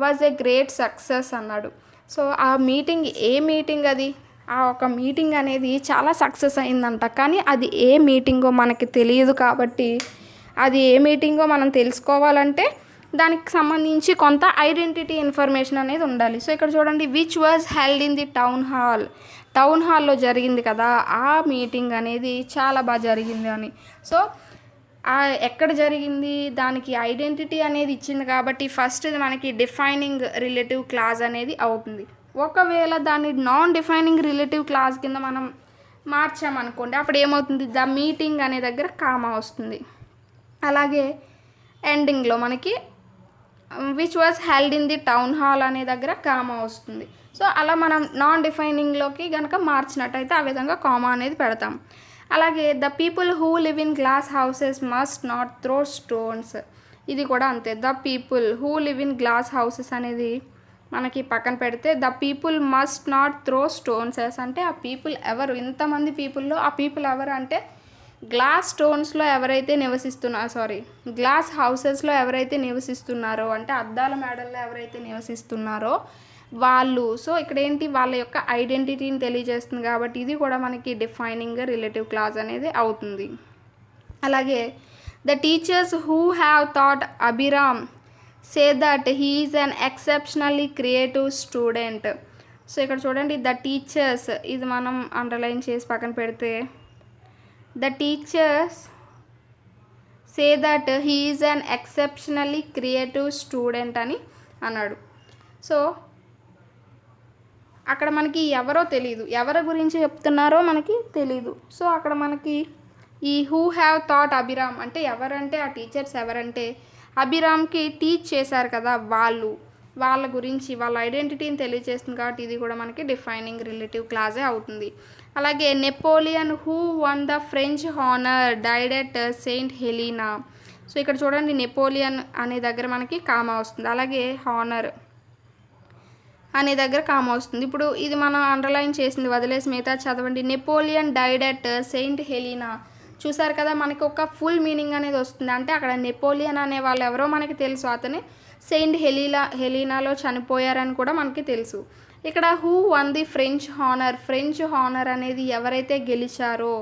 was a great success అన్నాడు. సో ఆ మీటింగ్ ఏ మీటింగ్ అది? ఆ ఒక మీటింగ్ అనేది చాలా సక్సెస్ అయిందంట, కానీ అది ఏ మీటింగో మనకి తెలియదు. కాబట్టి అది ఏ మీటింగో మనం తెలుసుకోవాలంటే దానికి సంబంధించి కొంత ఐడెంటిటీ ఇన్ఫర్మేషన్ అనేది ఉండాలి. సో ఇక్కడ చూడండి, which was held in the town హాల్లో జరిగింది కదా ఆ మీటింగ్ అనేది చాలా బాగా జరిగింది అని. సో ఎక్కడ జరిగింది, దానికి ఐడెంటిటీ అనేది ఇచ్చింది కాబట్టి ఫస్ట్ ఇది మనకి డిఫైనింగ్ రిలేటివ్ క్లాజ్ అనేది అవుతుంది. ఒకవేళ దాన్ని నాన్ డిఫైనింగ్ రిలేటివ్ క్లాజ్ కింద మనం మార్చామనుకోండి, అప్పుడు ఏమవుతుంది, ద మీటింగ్ అనే దగ్గర కామా వస్తుంది. అలాగే ఎండింగ్లో మనకి which was held in the town hall అనే దగ్గర కామా వస్తుంది. సో అలా మనం నాన్ డిఫైనింగ్లోకి కనుక మార్చినట్టయితే ఆ విధంగా కామా అనేది పెడతాం. అలాగే the people who live in glass houses must not throw stones. ఇది కూడా అంతే, the people who live in glass houses అనేది మనకి పక్కన పెడితే the people must not throw stones అంటే ఆ పీపుల్ ఎవరు, ఇంతమంది పీపుల్లో ఆ పీపుల్ ఎవరు అంటే గ్లాస్ స్టోన్స్లో ఎవరైతే గ్లాస్ హౌసెస్లో ఎవరైతే నివసిస్తున్నారో అంటే అద్దాల మేడల్లో ఎవరైతే నివసిస్తున్నారో వాళ్ళు. సో ఇక్కడ ఏంటి, వాళ్ళ యొక్క ఐడెంటిటీని తెలియజేస్తుంది కాబట్టి ఇది కూడా మనకి డిఫైనింగ్ రిలేటివ్ క్లాజ్ అనేది అవుతుంది. అలాగే the teachers who have thought Abhiram say that he is an exceptionally creative student. So ఇక్కడ చూడండి, ద టీచర్స్ ఇది మనం అండర్లైన్ చేసి పక్కన పెడితే the teachers say that he is an exceptionally creative student అని అన్నాడు. సో అక్కడ మనకి ఎవరో తెలియదు, ఎవరి గురించి చెప్తున్నారో మనకి తెలీదు. సో అక్కడ మనకి ఈ హూ హ్యావ్ థాట్ అభిరామ్ అంటే ఎవరంటే ఆ టీచర్స్ ఎవరంటే అభిరామ్కి టీచ్ చేశారు కదా వాళ్ళ గురించి వాళ్ళ ఐడెంటిటీని తెలియజేస్తుంది కాబట్టి ఇది కూడా మనకి డిఫైనింగ్ రిలేటివ్ క్లాజే అవుతుంది. అలాగే Napoleon who one the French honour died at Saint Helena. So ఇక్కడ చూడండి, నెపోలియన్ అనే దగ్గర మనకి కామా వస్తుంది, అలాగే హానర్ అనే దగ్గర కామా వస్తుంది. ఇప్పుడు ఇది మనం అండర్లైన్ చేసింది వదిలేసి మిగతా చదవండి. Napoleon died at Saint Helena. చూసారు కదా, మనకి ఒక ఫుల్ మీనింగ్ అనేది వస్తుంది. అంటే అక్కడ నెపోలియన్ అనే వాళ్ళు ఎవరో మనకి తెలుసు, అతనే సెయింట్ హెలీనాలో చనిపోయారని కూడా మనకి తెలుసు. ఇక్కడ who one the French honour అనేది ఎవరైతే గెలిచారో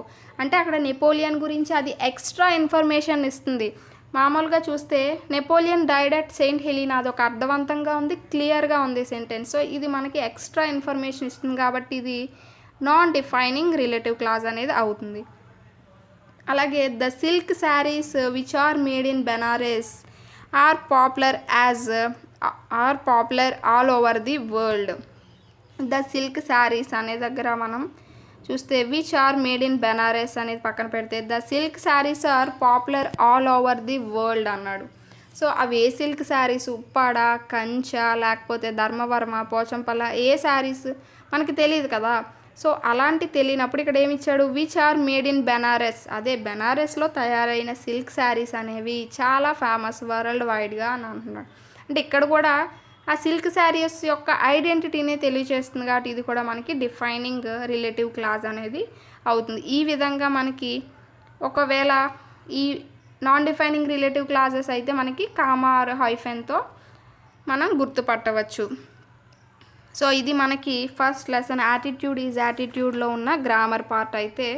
అంటే అక్కడ నెపోలియన్ గురించి అది ఎక్స్ట్రా ఇన్ఫర్మేషన్ ఇస్తుంది. మామూలుగా చూస్తే Napoleon died at Saint Helena, అదొక అర్థవంతంగా ఉంది, క్లియర్గా ఉంది సెంటెన్స్. సో ఇది మనకి ఎక్స్ట్రా ఇన్ఫర్మేషన్ ఇస్తుంది కాబట్టి ఇది నాన్ డిఫైనింగ్ రిలేటివ్ క్లాజ్ అనేది అవుతుంది. అలాగే the silk saris which are made in Banaras are popular all over the world. The silk saris అనే దగ్గర మనం చూస్తే which are made in Banaras అనేది పక్కన పెడితే the silk saris are popular all over the world అన్నాడు. సో అవి ఏ సిల్క్ శారీస్, ఉప్పాడ, కంచ, లేకపోతే ధర్మవర్మ, పోచంపల్ల, ఏ శారీస్ మనకి తెలియదు కదా. సో అలాంటి తెలియనప్పుడు ఇక్కడ ఏమి ఇచ్చాడు, which are made in Banaras, అదే బెనారస్లో తయారైన సిల్క్ శారీస్ అనేవి చాలా ఫేమస్ వరల్డ్ వైడ్గా అని అంటున్నాడు. అంటే ఇక్కడ కూడా ఆ సిల్క్ శారీస్ యొక్క ఐడెంటిటీనే తెలియజేస్తుంది కాబట్టి ఇది కూడా మనకి డిఫైనింగ్ రిలేటివ్ క్లాజ్ అనేది అవుతుంది. ఈ విధంగా మనకి ఒకవేళ ఈ నాన్ డిఫైనింగ్ రిలేటివ్ క్లాజెస్ అయితే మనకి కామా ఆర్ హైఫెన్తో మనం గుర్తుపట్టవచ్చు. సో ఇది మనకి ఫస్ట్ లెసన్ యాటిట్యూడ్ ఈజ్ యాటిట్యూడ్లో ఉన్న గ్రామర్ పార్ట్ అయితే.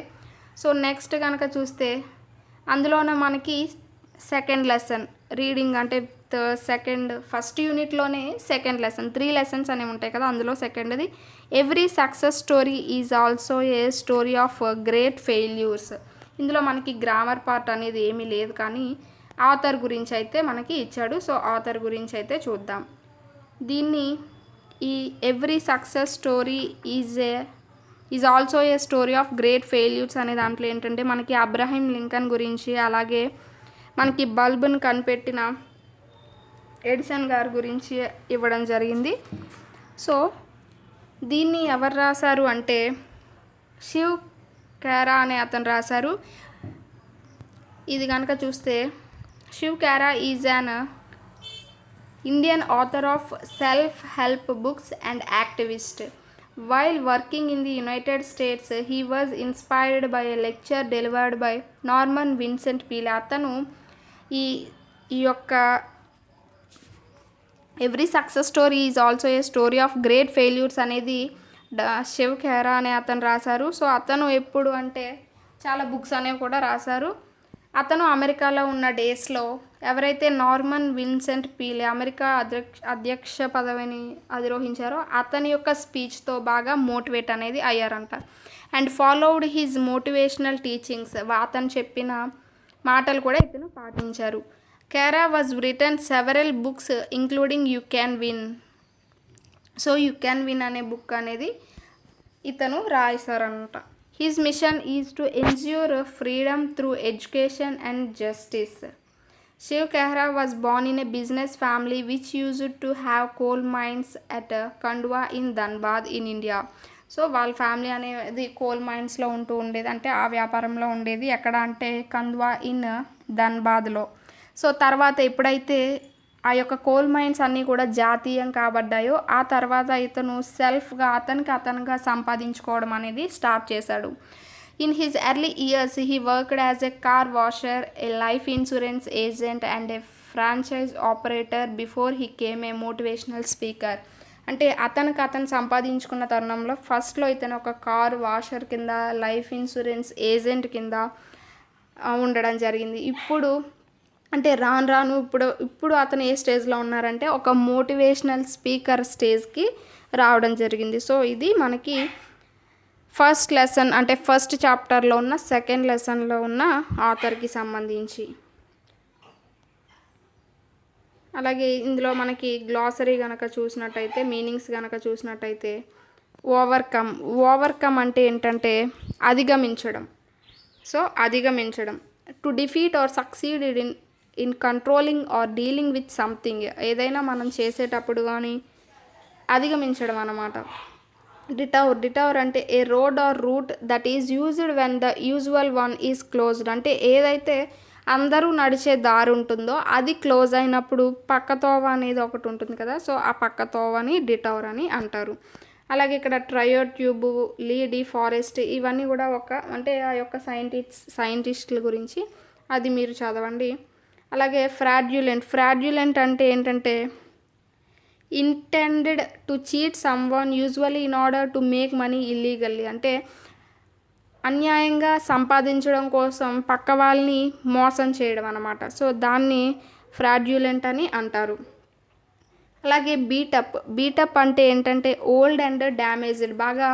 సో నెక్స్ట్ కనుక చూస్తే అందులోనే మనకి సెకండ్ లెసన్ రీడింగ్, అంటే ఫస్ట్ యూనిట్లోనే సెకండ్ లెసన్, 3 లెసన్స్ అనేవి ఉంటాయి కదా, అందులో సెకండ్ది every success story is also a story of great failures. ఇందులో మనకి గ్రామర్ పార్ట్ అనేది ఏమీ లేదు కానీ ఆథర్ గురించి అయితే మనకి ఇచ్చాడు. సో ఆథర్ గురించి అయితే చూద్దాం. దీన్ని ఈ every success story is also a story of great failures అనే దాంట్లో ఏంటంటే మనకి అబ్రహం లింకన్ గురించి, అలాగే మనకి బల్బును కనిపెట్టిన ఎడిసన్ గారి గురించి ఇవ్వడం జరిగింది. సో దీన్ని ఎవరు రాశారు అంటే శివ్ ఖేరా అనే అతను రాశారు. ఇది కనుక చూస్తే Shiv Khera is an Indian author of self help books and activist. While working in the United States, he was inspired by a lecture delivered by Norman Vincent Peale. అతను ఈ యొక్క every success story is also a story of great failures అనేది శివ్ ఖేరా అనే అతను రాశారు. So అతను ఎప్పుడు అంటే చాలా బుక్స్ అనేవి కూడా రాశారు. అతను అమెరికాలో ఉన్న డేస్లో ఎవరైతే నార్మన్ విన్సెంట్ పీలే అమెరికా అధ్యక్ష పదవిని అధిరోహించారో అతని యొక్క స్పీచ్తో బాగా మోటివేట్ అనేది అయ్యారంట. And followed his motivational teachings, అతను చెప్పిన మాటలు కూడా ఇతను పాటించారు. Khera was written several books including you can win. So you can win అనే బుక్ అనేది ఇతను రాశారంట. His mission is to ensure freedom through education and justice. Shiv Khera was born in a business family which used to have coal mines at Khandwa in Dhanbad in India. So వాళ్ళ family అనేది coal మైన్స్లో ఉంటూ ఉండేది, అంటే ఆ వ్యాపారంలో ఉండేది. ఎక్కడ అంటే కంద్వా ఇన్ ధన్బాద్లో. సో తర్వాత ఎప్పుడైతే ఆ యొక్క కోల్ మైన్స్ అన్నీ కూడా జాతీయం కాబడ్డాయో ఆ తర్వాత ఇతను సెల్ఫ్గా అతనుగా సంపాదించుకోవడం అనేది స్టార్ట్ చేశాడు. In his early years, he worked as a car washer, a life insurance agent and a franchise operator before he became a motivational speaker. అంటే అతను సంపాదించుకున్న తరుణంలో ఫస్ట్లో ఇతను ఒక కార్ వాషర్ కింద, లైఫ్ ఇన్సూరెన్స్ ఏజెంట్ కింద ఉండడం జరిగింది. ఇప్పుడు అంటే రాను ఇప్పుడు అతను ఏ స్టేజ్లో ఉన్నారంటే ఒక మోటివేషనల్ స్పీకర్ స్టేజ్కి రావడం జరిగింది. సో ఇది మనకి ఫస్ట్ లెసన్, అంటే ఫస్ట్ చాప్టర్లో ఉన్న సెకండ్ లెసన్లో ఉన్న ఆథర్కి సంబంధించి. అలాగే ఇందులో మనకి గ్లాసరీ కనుక చూసినట్టయితే, మీనింగ్స్ కనుక చూసినట్టయితే ఓవర్కమ్ అంటే ఏంటంటే అధిగమించడం. సో అధిగమించడం, to defeat or succeed in controlling or dealing with something, ఏదైనా మనం చేసేటప్పుడు కానీ అధిగమించడం అన్నమాట. డిటౌర్ అంటే a road or route that is used when the usual one is closed. అంటే ఏదైతే అందరూ నడిచే దారి ఉంటుందో అది క్లోజ్ అయినప్పుడు పక్కతోవ అనేది ఒకటి ఉంటుంది కదా, సో ఆ పక్కతోవని డిటౌర్ అని అంటారు. అలాగే ఇక్కడ ట్రయోట్యూబ్, లీ ఫారెస్ట్ ఇవన్నీ కూడా అంటే ఆ యొక్క సైంటిస్టుల గురించి అది మీరు చదవండి. అలాగే ఫ్రాడ్యులెంట్ అంటే ఏంటంటే intended to cheat someone usually in order to make money illegally. అంటే అన్యాయంగా సంపాదించడం కోసం పక్క వాళ్ళని మోసం చేయడం అన్నమాట. సో దాన్ని ఫ్రాడ్యులెంట్ అని అంటారు. అలాగే బీటప్ అంటే ఏంటంటే ఓల్డ్ అండ్ డ్యామేజ్డ్, బాగా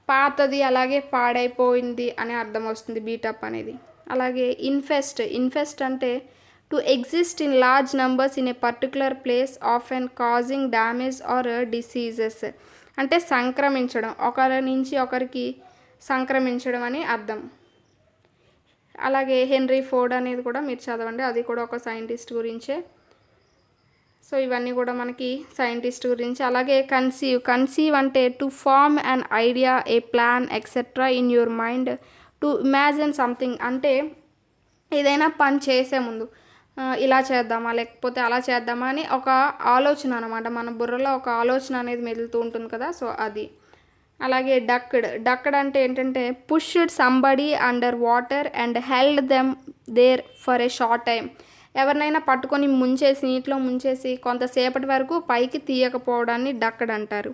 పాతది అలాగే పాడైపోయింది అనే అర్థం వస్తుంది బీటప్ అనేది. అలాగే ఇన్ఫెస్ట్ అంటే to exist in large numbers in a particular place often causing damage or diseases, అంటే సంక్రమించడం, ఒకరి నుంచి ఒకరికి సంక్రమించడం అని అర్థం. అలాగే హెన్రీ ఫోర్డ్ అనేది కూడా మీరు చదవండి, అది కూడా ఒక సైంటిస్ట్ గురించే. సో ఇవన్నీ కూడా మనకి సైంటిస్ట్ గురించి. అలాగే కన్సీవ్ అంటే to form an idea, a plan etcetera in your mind, to imagine something, అంటే ఏదైనా పని చేసే ముందు ఇలా చేద్దామా లేకపోతే అలా చేద్దామా అని ఒక ఆలోచన అనమాట, మన బుర్రలో ఒక ఆలోచన అనేది మెదులుతూ ఉంటుంది కదా, సో అది. అలాగే డక్డ్ అంటే ఏంటంటే pushed somebody under water and held them there for a short time, ఎవరినైనా పట్టుకొని నీటిలో ముంచేసి కొంతసేపటి వరకు పైకి తీయకపోవడాన్ని డక్డ్ అంటారు.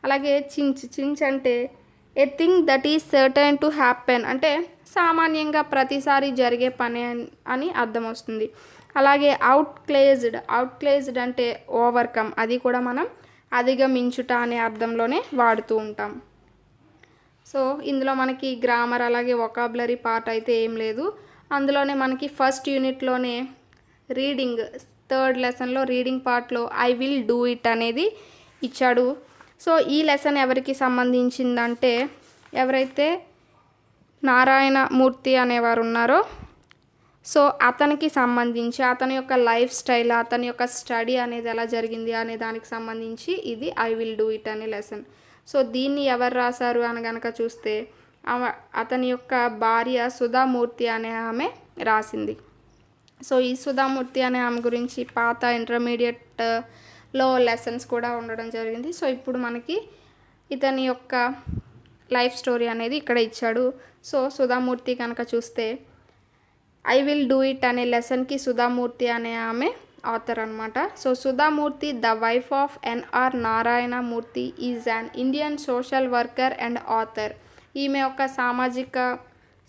అలాగే చించ్ అంటే a thing that is certain to happen, అంటే సామాన్యంగా ప్రతిసారి జరిగే పని అని అర్థం వస్తుంది. అలాగే అవుట్క్లేజ్డ్ అంటే ఓవర్కమ్, అది కూడా మనం అధిగమించుట అనే అర్థంలోనే వాడుతూ ఉంటాం. సో ఇందులో మనకి గ్రామర్ అలాగే వొకాబులరీ పార్ట్ అయితే ఏం లేదు. అందులోనే మనకి ఫస్ట్ యూనిట్లోనే రీడింగ్, థర్డ్ లెసన్లో రీడింగ్ పార్ట్లో ఐ విల్ డూ ఇట్ అనేది ఇచ్చాడు. సో ఈ లెసన్ ఎవరికి సంబంధించిందంటే ఎవరైతే నారాయణ మూర్తి అనేవారు ఉన్నారో సో అతనికి సంబంధించి, అతని యొక్క లైఫ్ స్టైల్, అతని యొక్క స్టడీ అనేది ఎలా జరిగింది అనే దానికి సంబంధించి ఇది ఐ విల్ డూ ఇట్ అనే లెసన్. సో దీన్ని ఎవరు రాశారు అని కనుక చూస్తే అతని యొక్క భార్య సుధామూర్తి అనే ఆమె రాసింది. సో ఈ సుధామూర్తి అనే ఆమె గురించి పాత ఇంటర్మీడియట్లో లెసన్స్ కూడా ఉండడం జరిగింది. సో ఇప్పుడు మనకి ఇతని యొక్క లైఫ్ స్టోరీ అనేది ఇక్కడ ఇచ్చాడు. సో సుధామూర్తి కనుక చూస్తే ఐ విల్ డూ ఇట్ అనే లెసన్కి సుధామూర్తి అనే ఆమె ఆథర్ అనమాట. So Sudha Murty the wife of NR Narayana Murthy is an Indian social worker and author. ఈమె ఒక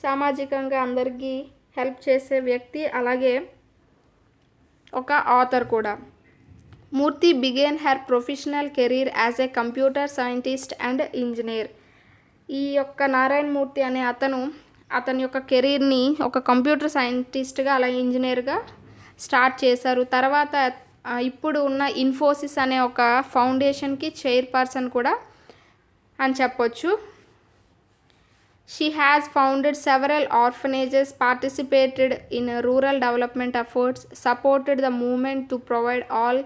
సామాజికంగా అందరికీ హెల్ప్ చేసే వ్యక్తి, అలాగే ఒక ఆథర్ కూడా. Murthy began her professional career as a computer scientist and engineer. ఈ యొక్క నారాయణ మూర్తి అనే అతని యొక్క కెరీర్ని ఒక కంప్యూటర్ సైంటిస్ట్గా అలాగే ఇంజనీర్గా స్టార్ట్ చేశారు. తర్వాత ఇప్పుడు ఉన్న ఇన్ఫోసిస్ అనే ఒక ఫౌండేషన్కి చైర్పర్సన్ కూడా అని చెప్పొచ్చు. She has founded several orphanages, participated in rural development efforts, supported the movement to provide all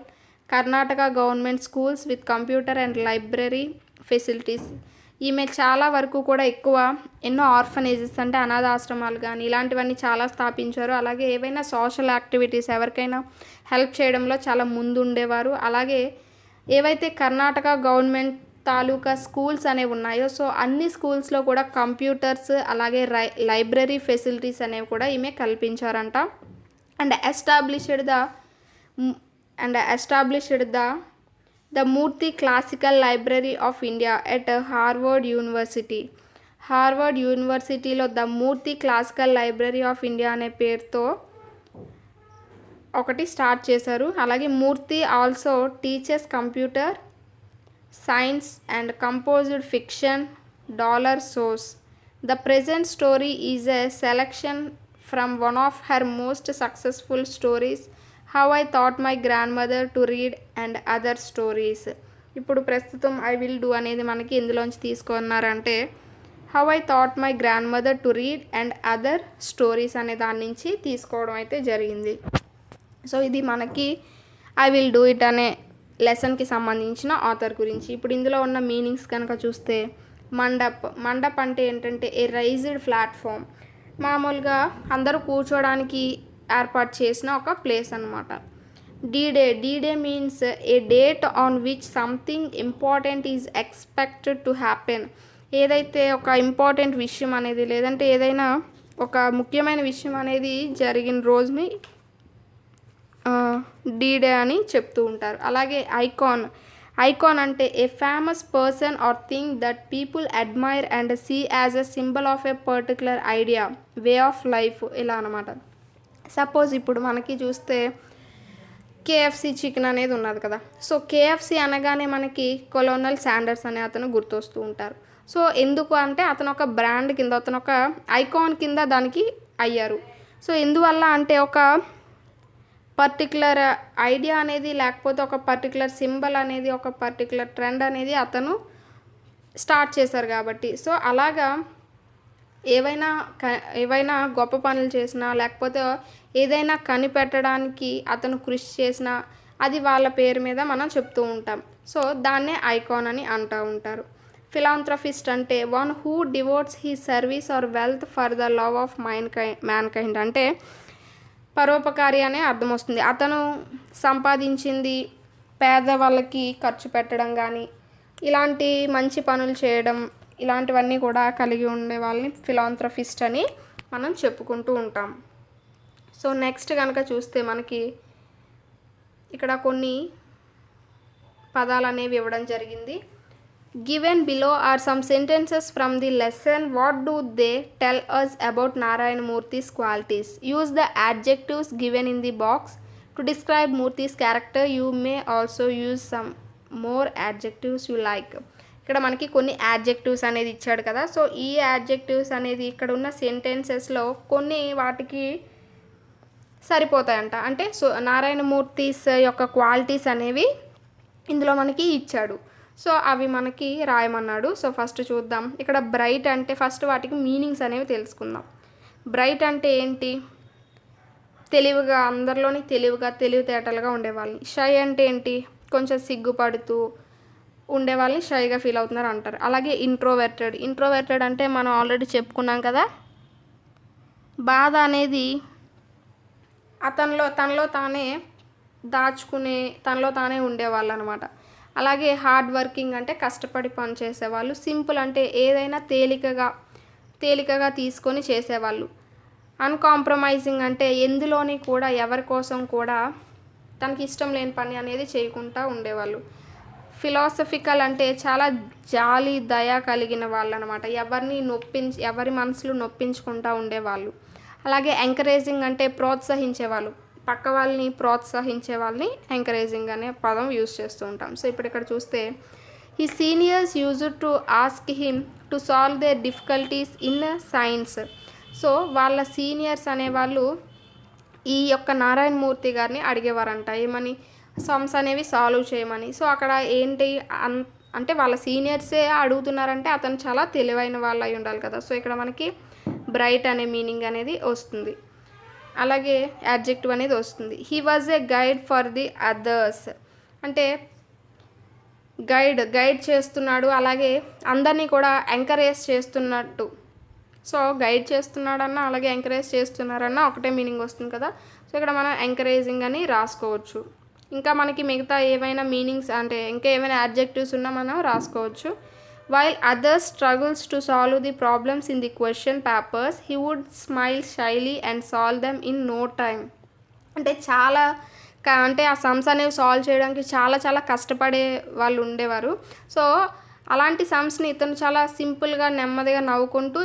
Karnataka government schools with computer and library facilities. ఈమె చాలా వరకు కూడా ఎన్నో ఆర్ఫనేజెస్ అంటే అనాథాశ్రమాలు కానీ ఇలాంటివన్నీ చాలా స్థాపించారు. అలాగే ఏవైనా సోషల్ యాక్టివిటీస్ ఎవరికైనా హెల్ప్ చేయడంలో చాలా ముందు ఉండేవారు. అలాగే ఏవైతే కర్ణాటక గవర్నమెంట్ తాలూకా స్కూల్స్ అనేవి ఉన్నాయో సో అన్ని స్కూల్స్లో కూడా కంప్యూటర్స్ అలాగే లైబ్రరీ ఫెసిలిటీస్ అనేవి కూడా ఈమె కల్పించారంట. And established the Murthy classical library of India at Harvard యూనివర్సిటీలో the Murthy classical library of India అనే పేరుతో ఒకటి స్టార్ట్ చేశారు. అలాగే Murthy also teachers computer science and composed fiction $source. The present story is a selection from one of her most successful stories, How I Taught My Grandmother to Read and Other Stories. ఇప్పుడు ప్రస్తుతం I will do అనేది మనకి ఎందులోంచి తీసుకున్నారంటే how I thought my grandmother to read and other stories అనే దాని నుంచి తీసుకోవడం అయితే జరిగింది. సో ఇది మనకి ఐ విల్ డూ ఇట్ అనే లెసన్కి సంబంధించిన ఆథర్ గురించి. ఇప్పుడు ఇందులో ఉన్న మీనింగ్స్ కనుక చూస్తే మండప్ అంటే ఏంటంటే ఏ రైజ్డ్ ప్లాట్ఫామ్, మామూలుగా అందరూ కూర్చోడానికి ఏర్పాటు చేసిన ఒక ప్లేస్ అనమాట. D-day means A date on which something important is expected to happen. ఏదైతే ఒక ఇంపార్టెంట్ విషయం అనేది లేదంటే ఏదైనా ఒక ముఖ్యమైన విషయం అనేది జరిగిన రోజుని డీ-డే అని చెప్తూ ఉంటారు. అలాగే ఐకాన్ అంటే a famous person or thing that people admire and see as a symbol of a particular idea, way of life, ఇలా అనమాట. సపోజ్ ఇప్పుడు మనకి చూస్తే కేఎఫ్సి చికెన్ అనేది ఉన్నది కదా. సో కేఎఫ్సి అనగానే మనకి కొలోనల్ శాండర్స్ అనే అతను గుర్తొస్తూ ఉంటారు. సో ఎందుకు అంటే అతను ఒక బ్రాండ్ కింద, అతను ఒక ఐకాన్ కింద దానికి అయ్యారు. సో ఎందువల్ల అంటే ఒక పర్టికులర్ ఐడియా అనేది, లేకపోతే ఒక పర్టికులర్ సింబల్ అనేది, ఒక పర్టికులర్ ట్రెండ్ అనేది అతను స్టార్ట్ చేశారు కాబట్టి. సో అలాగా ఏవైనా గొప్ప పనులు చేసినా, లేకపోతే ఏదైనా కనిపెట్టడానికి అతను కృషి చేసినా అది వాళ్ళ పేరు మీద మనం చెప్తూ ఉంటాం. సో దాన్నే ఐకాన్ అని అంటూ ఉంటారు. ఫిలాంథ్రఫిస్ట్ అంటే one who devotes he service or wealth for the love of mankind, అంటే పరోపకారి అనే అర్థం వస్తుంది. అతను సంపాదించింది పేదవాళ్ళకి ఖర్చు పెట్టడం కానీ, ఇలాంటి మంచి పనులు చేయడం, ఇలాంటివన్నీ కూడా కలిగి ఉండే వాళ్ళని ఫిలాంథ్రఫిస్ట్ అని మనం చెప్పుకుంటూ ఉంటాం. సో నెక్స్ట్ కనుక చూస్తే మనకి ఇక్కడ కొన్ని పదాలు అనేవి ఇవ్వడం జరిగింది. Given below are some sentences from the lesson. What do they tell us about Narayana Murthy's qualities? Use the adjectives given in the box to describe Murthy's character. You may also use some more adjectives you like. ఇక్కడ మనకి కొన్ని adjectives అనేది ఇచ్చాడు కదా. So ఈ adjectives అనేది ఇక్కడ ఉన్న సెంటెన్సెస్లో కొన్ని వాటికి సరిపోతాయంట. అంటే సో నారాయణమూర్తిస్ యొక్క క్వాలిటీస్ అనేవి ఇందులో మనకి ఇచ్చాడు. సో అవి మనకి రాయమన్నాడు. సో ఫస్ట్ చూద్దాం. ఇక్కడ బ్రైట్ అంటే ఫస్ట్ వాటికి మీనింగ్స్ అనేవి తెలుసుకుందాం. బ్రైట్ అంటే ఏంటి? తెలివిగా, అందరిలోని తెలివితేటలుగా ఉండేవాళ్ళని. షై అంటే ఏంటి? కొంచెం సిగ్గుపడుతూ ఉండేవాళ్ళని షైగా ఫీల్ అవుతున్నారు అంటారు. అలాగే ఇంట్రోవర్టెడ్ అంటే మనం ఆల్రెడీ చెప్పుకున్నాం కదా, బాధ అనేది తనలో తానే దాచుకునే, తనలో తానే ఉండేవాళ్ళు అనమాట. అలాగే హార్డ్ వర్కింగ్ అంటే కష్టపడి పని చేసేవాళ్ళు. సింపుల్ అంటే ఏదైనా తేలికగా తీసుకొని చేసేవాళ్ళు. అన్కాంప్రమైజింగ్ అంటే ఎందులోని కూడా ఎవరి కోసం కూడా తనకి ఇష్టం లేని పని అనేది చేయకుండా ఉండేవాళ్ళు. ఫిలాసఫికల్ అంటే చాలా జాలి, దయ కలిగిన వాళ్ళు అనమాట. ఎవరి మనసులు నొప్పించుకుంటూ ఉండేవాళ్ళు. అలాగే ఎంకరేజింగ్ అంటే ప్రోత్సహించేవాళ్ళు. పక్క వాళ్ళని ప్రోత్సహించే వాళ్ళని ఎంకరేజింగ్ అనే పదం యూజ్ చేస్తూ ఉంటాం. సో ఇప్పుడు ఇక్కడ చూస్తే he seniors used to ask him to solve there difficulties in science. So వాళ్ళ సీనియర్స్ అనేవాళ్ళు ఈ యొక్క నారాయణమూర్తి గారిని అడిగేవారంట, ఏమని? సమ్స్ అనేవి సాల్వ్ చేయమని. సో అక్కడ ఏంటి అంటే వాళ్ళ సీనియర్సే అడుగుతున్నారంటే అతను చాలా తెలివైన వాళ్ళు అయి ఉండాలి కదా. సో ఇక్కడ మనకి బ్రైట్ అనే మీనింగ్ అనేది వస్తుంది. అలాగే యాడ్జెక్టివ్ అనేది వస్తుంది. He was a guide for the others అంటే గైడ్ చేస్తున్నాడు, అలాగే అందరినీ కూడా ఎంకరేజ్ చేస్తున్నట్టు. సో గైడ్ చేస్తున్నాడన్నా అలాగే ఎంకరేజ్ చేస్తున్నారన్నా ఒకటే మీనింగ్ వస్తుంది కదా. సో ఇక్కడ మనం ఎంకరేజింగ్ అని రాసుకోవచ్చు. ఇంకా మనకి మిగతా ఏమైనా మీనింగ్స్ అంటే ఇంకా ఏమైనా యాడ్జెక్టివ్స్ ఉన్నా మనం రాసుకోవచ్చు. While others struggles to solve the problems in the question papers, he would smile shyly and solve them in no time. అంటే అంటే ఆ సమ్స్ అనేవి సాల్వ్ చేయడానికి చాలా కష్టపడే వాళ్ళు ఉండేవారు. సో అలాంటి సమ్స్ని ఇతను చాలా సింపుల్గా, నెమ్మదిగా నవ్వుకుంటూ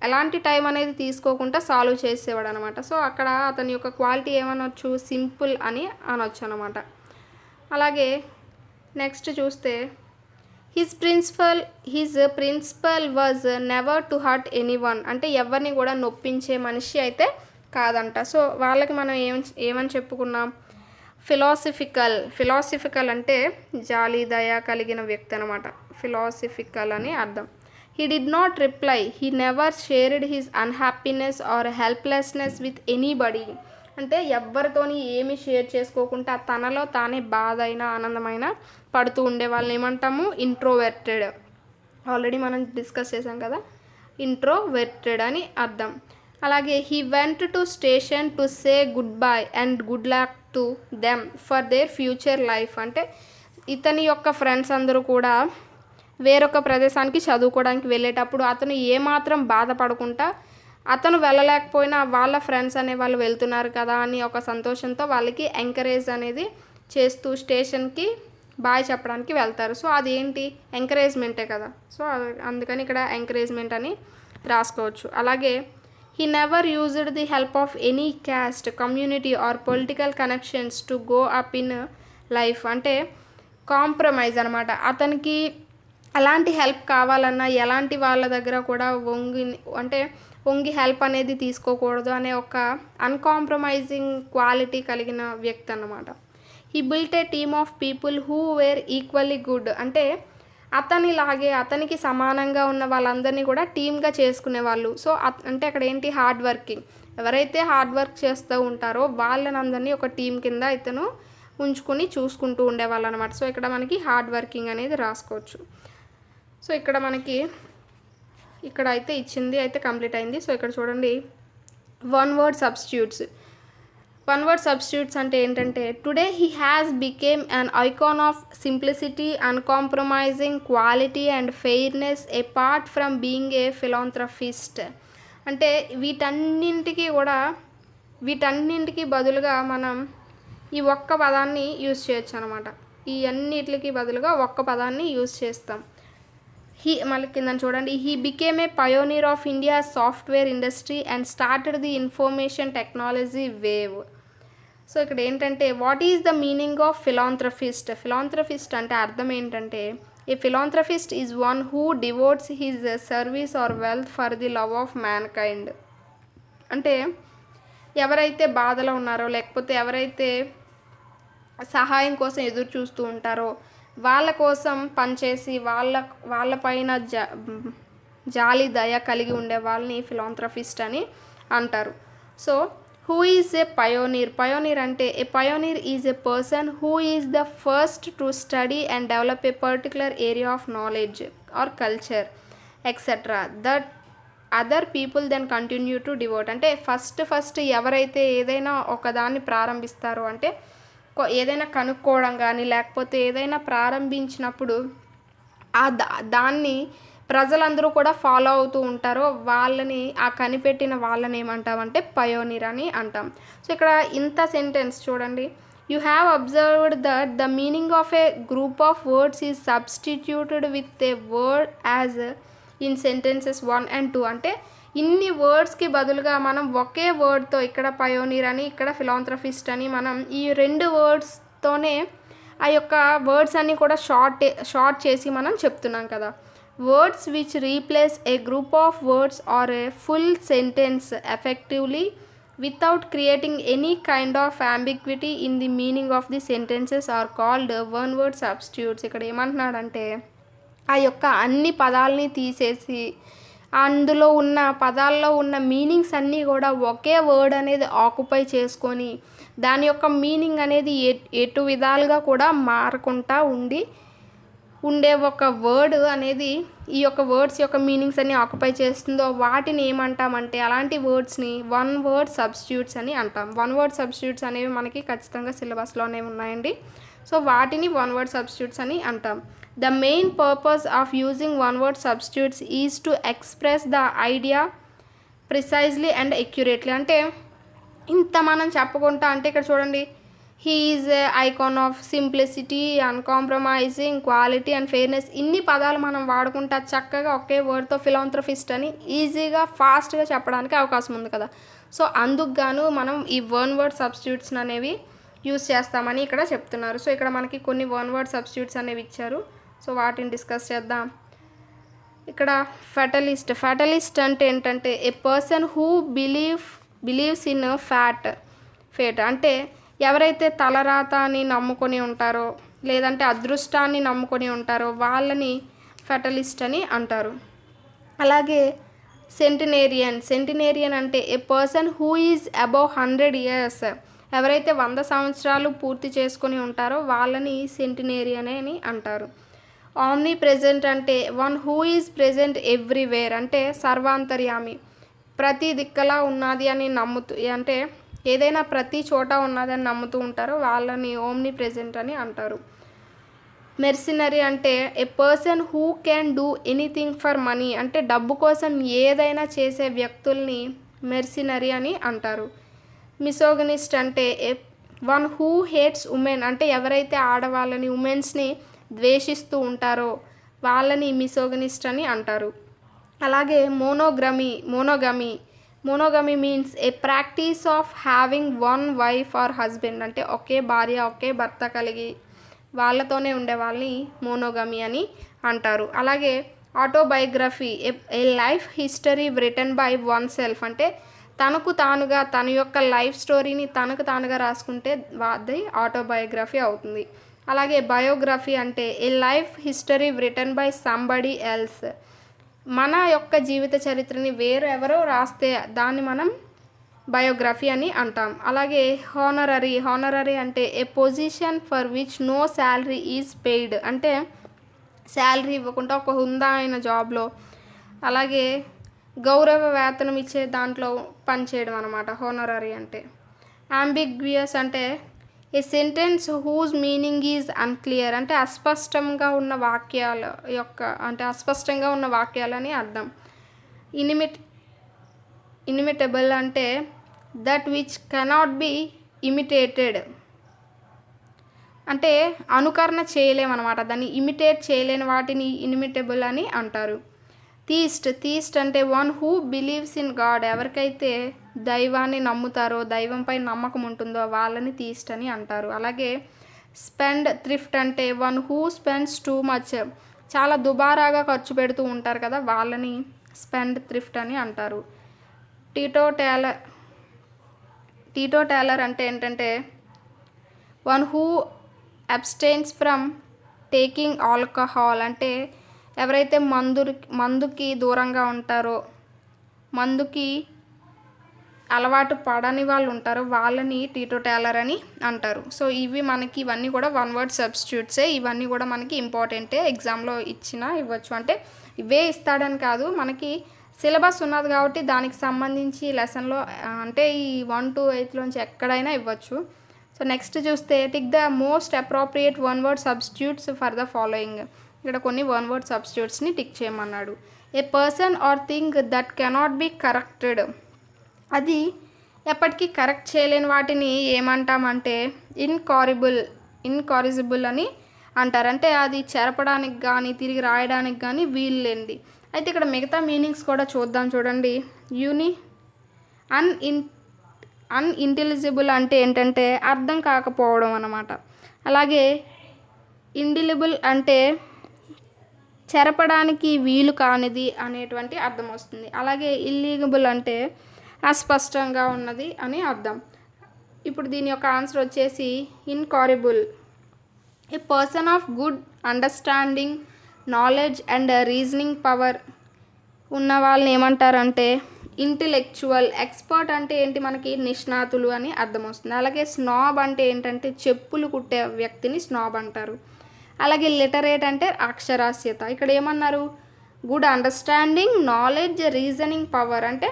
ఎలాంటి టైం అనేది తీసుకోకుండా సాల్వ్ చేసేవాడు అనమాట. సో అక్కడ అతని యొక్క క్వాలిటీ ఏమనొచ్చు? సింపుల్ అని అనొచ్చు అనమాట. అలాగే నెక్స్ట్ చూస్తే his principle was never to hurt anyone అంటే ఎవరిని కూడా నొప్పించే మనిషి అయితే కాదంట. సో వాళ్ళకి మనం ఏమని చెప్పుకున్నాం? ఫిలాసఫికల్ అంటే జాలి, దయ కలిగిన వ్యక్తి అనమాట. ఫిలాసఫికల్ అని అర్థం. He did not reply, he never shared his unhappiness or helplessness with anybody అంటే ఎవరితోని ఏమి షేర్ చేసుకోకుండా తనలో తానే బాధ అయినా ఆనందమైన పడుతూ ఉండే వాళ్ళని ఏమంటాము? ఇంట్రోవర్టెడ్. ఆల్రెడీ మనం డిస్కస్ చేసాం కదా, ఇంట్రోవర్టెడ్ అని అర్థం. అలాగే he went to station to say good bye and good luck to them for their future life అంటే ఇతని యొక్క ఫ్రెండ్స్ అందరూ కూడా వేరొక ప్రదేశానికి చదువుకోవడానికి వెళ్ళేటప్పుడు అతను ఏమాత్రం బాధపడకుండా, అతను వెళ్ళలేకపోయినా వాళ్ళ ఫ్రెండ్స్ అనే వాళ్ళు వెళ్తున్నారు కదా అని ఒక సంతోషంతో వాళ్ళకి ఎంకరేజ్ అనేది చేస్తూ స్టేషన్కి బాయ్ చెప్పడానికి వెళ్తారు. సో అదేంటి ఎంకరేజ్మెంటే కదా. సో అందుకని ఇక్కడ ఎంకరేజ్మెంట్ అని రాసుకోవచ్చు. అలాగే he never used the help of any caste, community or political connections to go up in life. అంటే కాంప్రమైజ్ అనమాట. అతనికి ఎలాంటి హెల్ప్ కావాలన్నా ఎలాంటి వాళ్ళ దగ్గర కూడా వంగి హెల్ప్ అనేది తీసుకోకూడదు అనే ఒక అన్కాంప్రమైజింగ్ క్వాలిటీ కలిగిన వ్యక్తి అన్నమాట. He built a team of people who were equally good. అంటే అతనికి సమానంగా ఉన్న వాళ్ళందరినీ కూడా టీమ్గా చేసుకునేవాళ్ళు. సో అంటే అక్కడ ఏంటి హార్డ్ వర్కింగ్. ఎవరైతే హార్డ్ వర్క్ చేస్తూ ఉంటారో వాళ్ళనందరినీ ఒక టీం కింద ఇతను ఉంచుకొని చూసుకుంటూ ఉండేవాళ్ళు అనమాట. సో ఇక్కడ మనకి హార్డ్ వర్కింగ్ అనేది రాసుకోవచ్చు. సో ఇక్కడ మనకి ఇక్కడ అయితే ఇచ్చింది అయితే కంప్లీట్ అయింది. సో ఇక్కడ చూడండి వన్ వర్డ్ సబ్స్టిట్యూట్స్ అంటే ఏంటంటే today he has became an icon of simplicity, uncompromising, quality and fairness apart from being a philanthropist. అంటే వీటన్నింటికి బదులుగా మనం ఈ ఒక్క పదాన్ని యూజ్ చేయొచ్చు అనమాట. ఈ అన్నిటికి బదులుగా ఒక్క పదాన్ని యూజ్ చేస్తాం. మళ్ళీ కింద చూడండి he became a pioneer of India software industry and started the information technology wave. So ఇక్కడ ఏంటంటే what is the meaning of philanthropist అంటే అర్థం ఏంటంటే a philanthropist is one who devotes his service or wealth for the love of mankind. అంటే ఎవరైతే బాధలో ఉన్నారో లేకపోతే ఎవరైతే సహాయం కోసం ఎదురు చూస్తూ ఉంటారో వాళ్ళ కోసం పనిచేసి వాళ్ళపైన జాలి దయ కలిగి ఉండే వాళ్ళని ఫిలాంథ్రఫిస్ట్ అని అంటారు. So who is a pioneer అంటే a pioneer is a person who is the first to study and develop a particular area of knowledge or culture etcetera that other people then continue to devote. అంటే first ఎవరైతే ఏదైనా ఒకదాన్ని ప్రారంభిస్తారో అంటే ఏదైనా కనుక్కోవడం కానీ లేకపోతే ఏదైనా ప్రారంభించినప్పుడు దాన్ని ప్రజలందరూ కూడా ఫాలో అవుతూ ఉంటారో వాళ్ళని కనిపెట్టిన వాళ్ళని ఏమంటామంటే పయోనీర్ అని అంటాం. సో ఇక్కడ ఇంత సెంటెన్స్ చూడండి you have observed that the meaning of A group of words is substituted with a word as in sentences 1 and 2. అంటే ఇన్ని వర్డ్స్కి బదులుగా మనం ఒకే వర్డ్తో ఇక్కడ పయోనీర్ అని ఇక్కడ ఫిలాంథ్రఫిస్ట్ అని మనం ఈ 2 వర్డ్స్తోనే ఆ యొక్క వర్డ్స్ అన్నీ కూడా షార్ట్ చేసి మనం చెప్తున్నాం కదా. Words which replace a group of words or a full sentence effectively without creating any kind of ambiguity in the meaning of the sentences are called one word substitutes. ఇక్కడ ఏమంటున్నాడంటే ఆ యొక్క అన్ని పదాలని తీసేసి అందులో ఉన్న పదాల్లో ఉన్న మీనింగ్స్ అన్నీ కూడా ఒకే వర్డ్ అనేది ఆక్యుపై చేసుకొని దాని యొక్క మీనింగ్ అనేది ఎటు విధాలుగా కూడా మారకుండా ఉండే ఒక వర్డ్ అనేది ఈ యొక్క వర్డ్స్ యొక్క మీనింగ్స్ అన్ని ఆక్యుపై చేస్తుందో వాటిని ఏమంటామంటే అలాంటి వర్డ్స్ని వన్ వర్డ్ సబ్స్టిట్యూట్స్ అని అంటాం. వన్ వర్డ్ సబ్స్టిట్యూట్స్ అనేవి మనకి ఖచ్చితంగా సిలబస్లోనే ఉన్నాయండి. సో వాటిని వన్ వర్డ్ సబ్స్టిట్యూట్స్ అని అంటాం. The main purpose of using one word substitutes is to express the idea precisely and accurately. అంటే ఇంత మనం చెప్పుకుంటా అంటే ఇక్కడ చూడండి he is a icon of simplicity, uncompromising, quality and fairness. ఇన్ని పదాలు మనం వాడుకుంటా చక్కగా ఒకే వర్డ్తో ఫిలాంథ్రఫిస్ట్ అని ఈజీగా ఫాస్ట్గా చెప్పడానికి అవకాశం ఉంది కదా. సో అందుకు గాను మనం ఈ వన్ వర్డ్ సబ్స్టిట్యూట్స్ అనేవి యూజ్ చేస్తామని ఇక్కడ చెప్తున్నారు. సో ఇక్కడ మనకి కొన్ని వన్ వర్డ్ సబ్స్టిట్యూట్స్ అనేవి ఇచ్చారు. సో వాటిని డిస్కస్ చేద్దాం. ఇక్కడ ఫెటలిస్ట్ అంటే ఏంటంటే a person who believes in fate. అంటే ఎవరైతే తలరాతని నమ్ముకొని ఉంటారో లేదంటే అదృష్టాన్ని నమ్ముకొని ఉంటారో వాళ్ళని ఫెటలిస్ట్ అని అంటారు. అలాగే సెంటినేరియన్ అంటే a person who is above 100 years. ఎవరైతే 100 సంవత్సరాలు పూర్తి చేసుకొని ఉంటారో వాళ్ళని సెంటినేరియన్ అని అంటారు. ఆమ్ని ప్రెజెంట్ అంటే one who is present everywhere. అంటే సర్వాంతర్యామి, ప్రతి దిక్కలా ఉన్నది అని అంటే ఏదైనా ప్రతి చోట ఉన్నది అని నమ్ముతూ ఉంటారో వాళ్ళని ఓమ్ని ప్రెజెంట్ అని అంటారు. మెర్సినరీ అంటే a person who can do anything for money. అంటే డబ్బు కోసం ఏదైనా చేసే వ్యక్తుల్ని మెర్సినరీ అని అంటారు. మిసోగనిస్ట్ అంటే వన్ హూ హేట్స్ ఉమెన్ అంటే ఎవరైతే ఆడవాళ్ళని ఉమెన్స్ని ద్వేషిస్తూ ఉంటారో వాళ్ళని మిసోగనిస్ట్ అని అంటారు. అలాగే మోనోగమి means A practice of having one wife or husband అంటే ఒకే భార్య ఒకే భర్త కలిగి వాళ్ళతోనే ఉండే వాళ్ళని మోనోగమి అని అంటారు. అలాగే autobiography A life history written by one self అంటే తనకు తానుగా తన యొక్క లైఫ్ స్టోరీని తనకు తానుగా రాసుకుంటే అది ఆటోబయోగ్రఫీ అవుతుంది. అలాగే బయోగ్రఫీ అంటే a life history written by somebody else మన యొక్క జీవిత చరిత్రని వేరెవరో రాస్తే దాన్ని మనం బయోగ్రఫీ అని అంటాం. అలాగే హానరరీ అంటే a position for which no salary is paid అంటే శాలరీ ఇవ్వకుండా ఒక హుందా అయిన జాబ్లో అలాగే గౌరవ వేతనం ఇచ్చే దాంట్లో పనిచేయడం అనమాట హానరరీ అంటే. అంబిగ్వియస్ అంటే a sentence whose meaning is unclear అంటే అస్పష్టంగా ఉన్న వాక్యాలని అర్థం. ఇనిమిటబుల్ అంటే that which cannot be imitated అంటే అనుకరణ చేయలేమన్నమాట, దాన్ని ఇమిటేట్ చేయలేని వాటిని ఇనిమిటబుల్ అని అంటారు. థీస్ట్ అంటే one who believes in God ఎవరికైతే దైవాన్ని నమ్ముతారో దైవంపై నమ్మకం ఉంటుందో వాళ్ళని థీస్ట్ అని అంటారు. అలాగే స్పెండ్ థ్రిఫ్ట్ అంటే one who spends too much చాలా దుబారాగా ఖర్చు పెడుతూ ఉంటారు కదా వాళ్ళని స్పెండ్ థ్రిఫ్ట్ అని అంటారు. టీటోటైలర్ అంటే ఏంటంటే one who abstains from taking alcohol అంటే ఎవరైతే మందుకి దూరంగా ఉంటారో మందుకి అలవాటు పడని వాళ్ళు ఉంటారో వాళ్ళని టీటోటైలర్ అని అంటారు. సో ఇవన్నీ కూడా వన్ వర్డ్ సబ్స్టిట్యూట్సే, ఇవన్నీ కూడా మనకి ఇంపార్టెంటే, ఎగ్జామ్లో ఇవ్వచ్చు అంటే ఇవే ఇస్తాడని కాదు, మనకి సిలబస్ ఉన్నది కాబట్టి దానికి సంబంధించి లెసన్లో అంటే ఈ 1 to 8లోంచి ఎక్కడైనా ఇవ్వచ్చు. సో నెక్స్ట్ చూస్తే tick the most appropriate one word substitutes for the following ఇక్కడ కొన్ని వన్ వర్డ్ సబ్స్టిట్యూట్స్ని టిక్ చేయమన్నాడు. A person or thing that cannot be corrected అది ఎప్పటికీ కరెక్ట్ చేయలేని వాటిని ఏమంటామంటే ఇన్కారిజిబుల్ అని అంటారు. అంటే అది చెరపడానికి కానీ తిరిగి రాయడానికి కానీ వీలు లేనిది. అయితే ఇక్కడ మిగతా మీనింగ్స్ కూడా చూద్దాం చూడండి. అన్ఇంటెలిజిబుల్ అంటే ఏంటంటే అర్థం కాకపోవడం అన్నమాట. అలాగే ఇండిలిబుల్ అంటే చెరపడానికి వీలు కానిది అనేటువంటి అర్థం వస్తుంది. అలాగే ఇల్లీగబుల్ అంటే అస్పష్టంగా ఉన్నది అని అర్థం. ఇప్పుడు దీని యొక్క ఆన్సర్ వచ్చేసి incorrigible. A person of good understanding knowledge and reasoning power ఉన్న వాళ్ళని ఏమంటారంటే ఇంటెలెక్చువల్. ఎక్స్పర్ట్ అంటే ఏంటి మనకి నిష్ణాతులు అని అర్థం వస్తుంది. అలాగే స్నాబ్ అంటే ఏంటంటే చెప్పులు కుట్టే వ్యక్తిని స్నాబ్ అంటారు. అలాగే లిటరేట్ అంటే అక్షరాస్యత. ఇక్కడ ఏమన్నారు good understanding knowledge reasoning power అంటే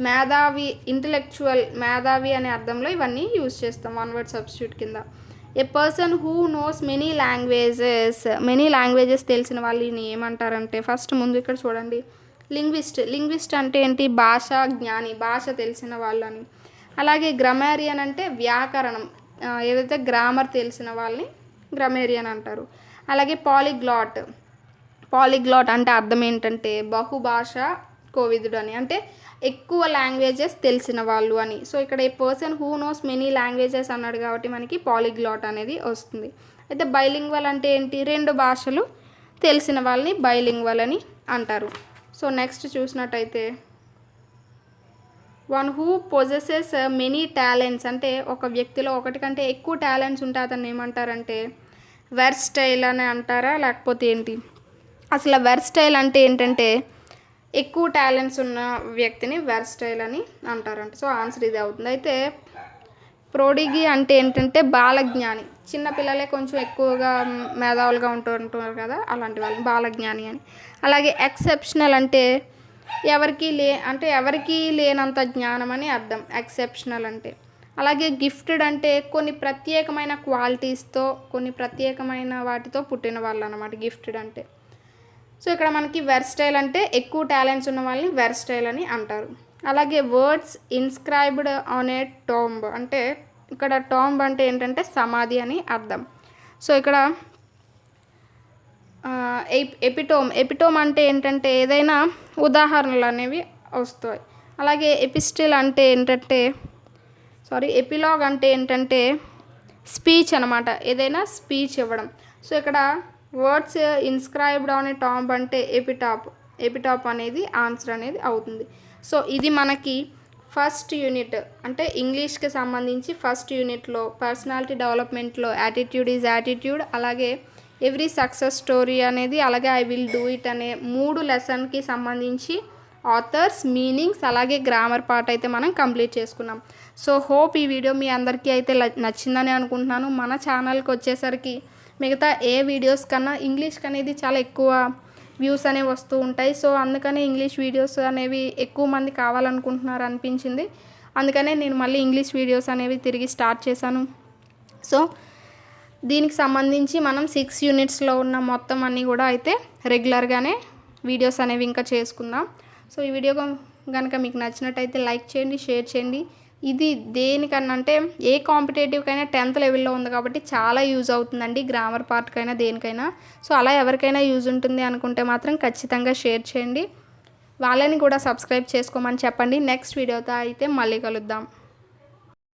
మేధావి, ఇంటెలెక్చువల్ మేధావి అనే అర్థంలో ఇవన్నీ యూజ్ చేస్తాం వన్ వర్డ్ సబ్స్టిట్యూట్ కింద. A person who knows many languages తెలిసిన వాళ్ళని ఏమంటారంటే ఫస్ట్ ముందు ఇక్కడ చూడండి లింగ్విస్ట్ అంటే ఏంటి భాషా జ్ఞాని, భాష తెలిసిన వాళ్ళని. అలాగే గ్రామేరియన్ అంటే వ్యాకరణం ఏదైతే గ్రామర్ తెలిసిన వాళ్ళని గ్రామేరియన్ అంటారు. అలాగే పాలిగ్లాట్ అంటే అర్థం ఏంటంటే బహుభాష కోవిదుడు అని, అంటే ఎక్కువ లాంగ్వేజెస్ తెలిసిన వాళ్ళు అని. సో ఇక్కడ a person who knows many languages అన్నాడు కాబట్టి మనకి పాలిగ్లాట్ అనేది వస్తుంది. అయితే బైలింగ్వల్ అంటే ఏంటి 2 భాషలు తెలిసిన వాళ్ళని బైలింగ్వల్ అని అంటారు. సో నెక్స్ట్ చూసినట్టయితే one who possesses many talents అంటే ఒక వ్యక్తిలో ఒకటి కంటే ఎక్కువ టాలెంట్స్ ఉంటే అతన్ని ఏమంటారంటే వెర్స్టైల్ అని అంటారా లేకపోతే ఏంటి? అసలు వెర్స్టైల్ అంటే ఏంటంటే ఎక్కువ టాలెంట్స్ ఉన్న వ్యక్తిని వెర్స్టైల్ అని అంటారంట. సో ఆన్సర్ ఇది అవుతుంది. అయితే ప్రోడిగి అంటే ఏంటంటే బాలజ్ఞాని, చిన్నపిల్లలే కొంచెం ఎక్కువగా మేధావులుగా ఉంటున్నారు కదా అలాంటి వాళ్ళని బాలజ్ఞాని అని. అలాగే ఎక్సెప్షనల్ అంటే ఎవరికి లేనంత జ్ఞానం అని అర్థం ఎక్సెప్షనల్ అంటే. అలాగే గిఫ్టెడ్ అంటే కొన్ని ప్రత్యేకమైన క్వాలిటీస్తో కొన్ని ప్రత్యేకమైన వాటితో పుట్టిన వాళ్ళు అన్నమాట గిఫ్టెడ్ అంటే. సో ఇక్కడ మనకి వెర్స్టైల్ అంటే ఎక్కువ టాలెంట్స్ ఉన్న వాళ్ళని వెర్స్టైల్ అని అంటారు. అలాగే words inscribed on a tomb అంటే ఇక్కడ టాంబ్ అంటే ఏంటంటే సమాధి అని అర్థం. సో ఇక్కడ ఎపిటోమ్ అంటే ఏంటంటే ఏదైనా ఉదాహరణలు అనేవి వస్తాయి. అలాగే ఎపిస్టిల్ అంటే ఏంటంటే ఎపిలాగ్ అంటే ఏంటంటే స్పీచ్ అనమాట, ఏదైనా స్పీచ్ ఇవ్వడం. సో ఇక్కడ words inscribed on a tomb అంటే ఎపిటాప్ అనేది ఆన్సర్ అనేది అవుతుంది. సో ఇది మనకి ఫస్ట్ యూనిట్ అంటే ఇంగ్లీష్కి సంబంధించి ఫస్ట్ యూనిట్లో పర్సనాలిటీ డెవలప్మెంట్లో యాటిట్యూడ్ ఈజ్ యాటిట్యూడ్, అలాగే ఎవ్రీ సక్సెస్ స్టోరీ అనేది, అలాగే ఐ విల్ డూ ఇట్ అనే 3 లెసన్కి సంబంధించి ఆథర్స్, మీనింగ్స్, అలాగే గ్రామర్ పార్ట్ అయితే మనం కంప్లీట్ చేసుకున్నాం. సో హోప్ ఈ వీడియో మీ అందరికీ అయితే నచ్చిందని అనుకుంటున్నాను. మన ఛానల్కి వచ్చేసరికి మిగతా ఏ వీడియోస్ కన్నా ఇంగ్లీష్కి అనేది చాలా ఎక్కువ వ్యూస్ అనేవి వస్తూ ఉంటాయి. సో అందుకనే ఇంగ్లీష్ వీడియోస్ అనేవి ఎక్కువ మంది కావాలనుకుంటున్నారు అనిపించింది. అందుకనే నేను మళ్ళీ ఇంగ్లీష్ వీడియోస్ అనేవి తిరిగి స్టార్ట్ చేశాను. సో దీనికి సంబంధించి మనం 6 యూనిట్స్లో ఉన్న మొత్తం అన్నీ కూడా అయితే రెగ్యులర్గానే వీడియోస్ అనేవి ఇంకా చేసుకుందాం. సో ఈ వీడియో కనుక మీకు నచ్చినట్టయితే లైక్ చేయండి, షేర్ చేయండి. ఇది దేనికన్నా అంటే ఏ కాంపిటేటివ్కైనా 10th లెవెల్లో ఉంది కాబట్టి చాలా యూజ్ అవుతుందండి, గ్రామర్ పార్ట్కైనా దేనికైనా. సో అలా ఎవరికైనా యూజ్ ఉంటుంది అనుకుంటే మాత్రం ఖచ్చితంగా షేర్ చేయండి. వాళ్ళని కూడా సబ్స్క్రైబ్ చేసుకోమని చెప్పండి. నెక్స్ట్ వీడియోతో అయితే మళ్ళీ కలుద్దాం.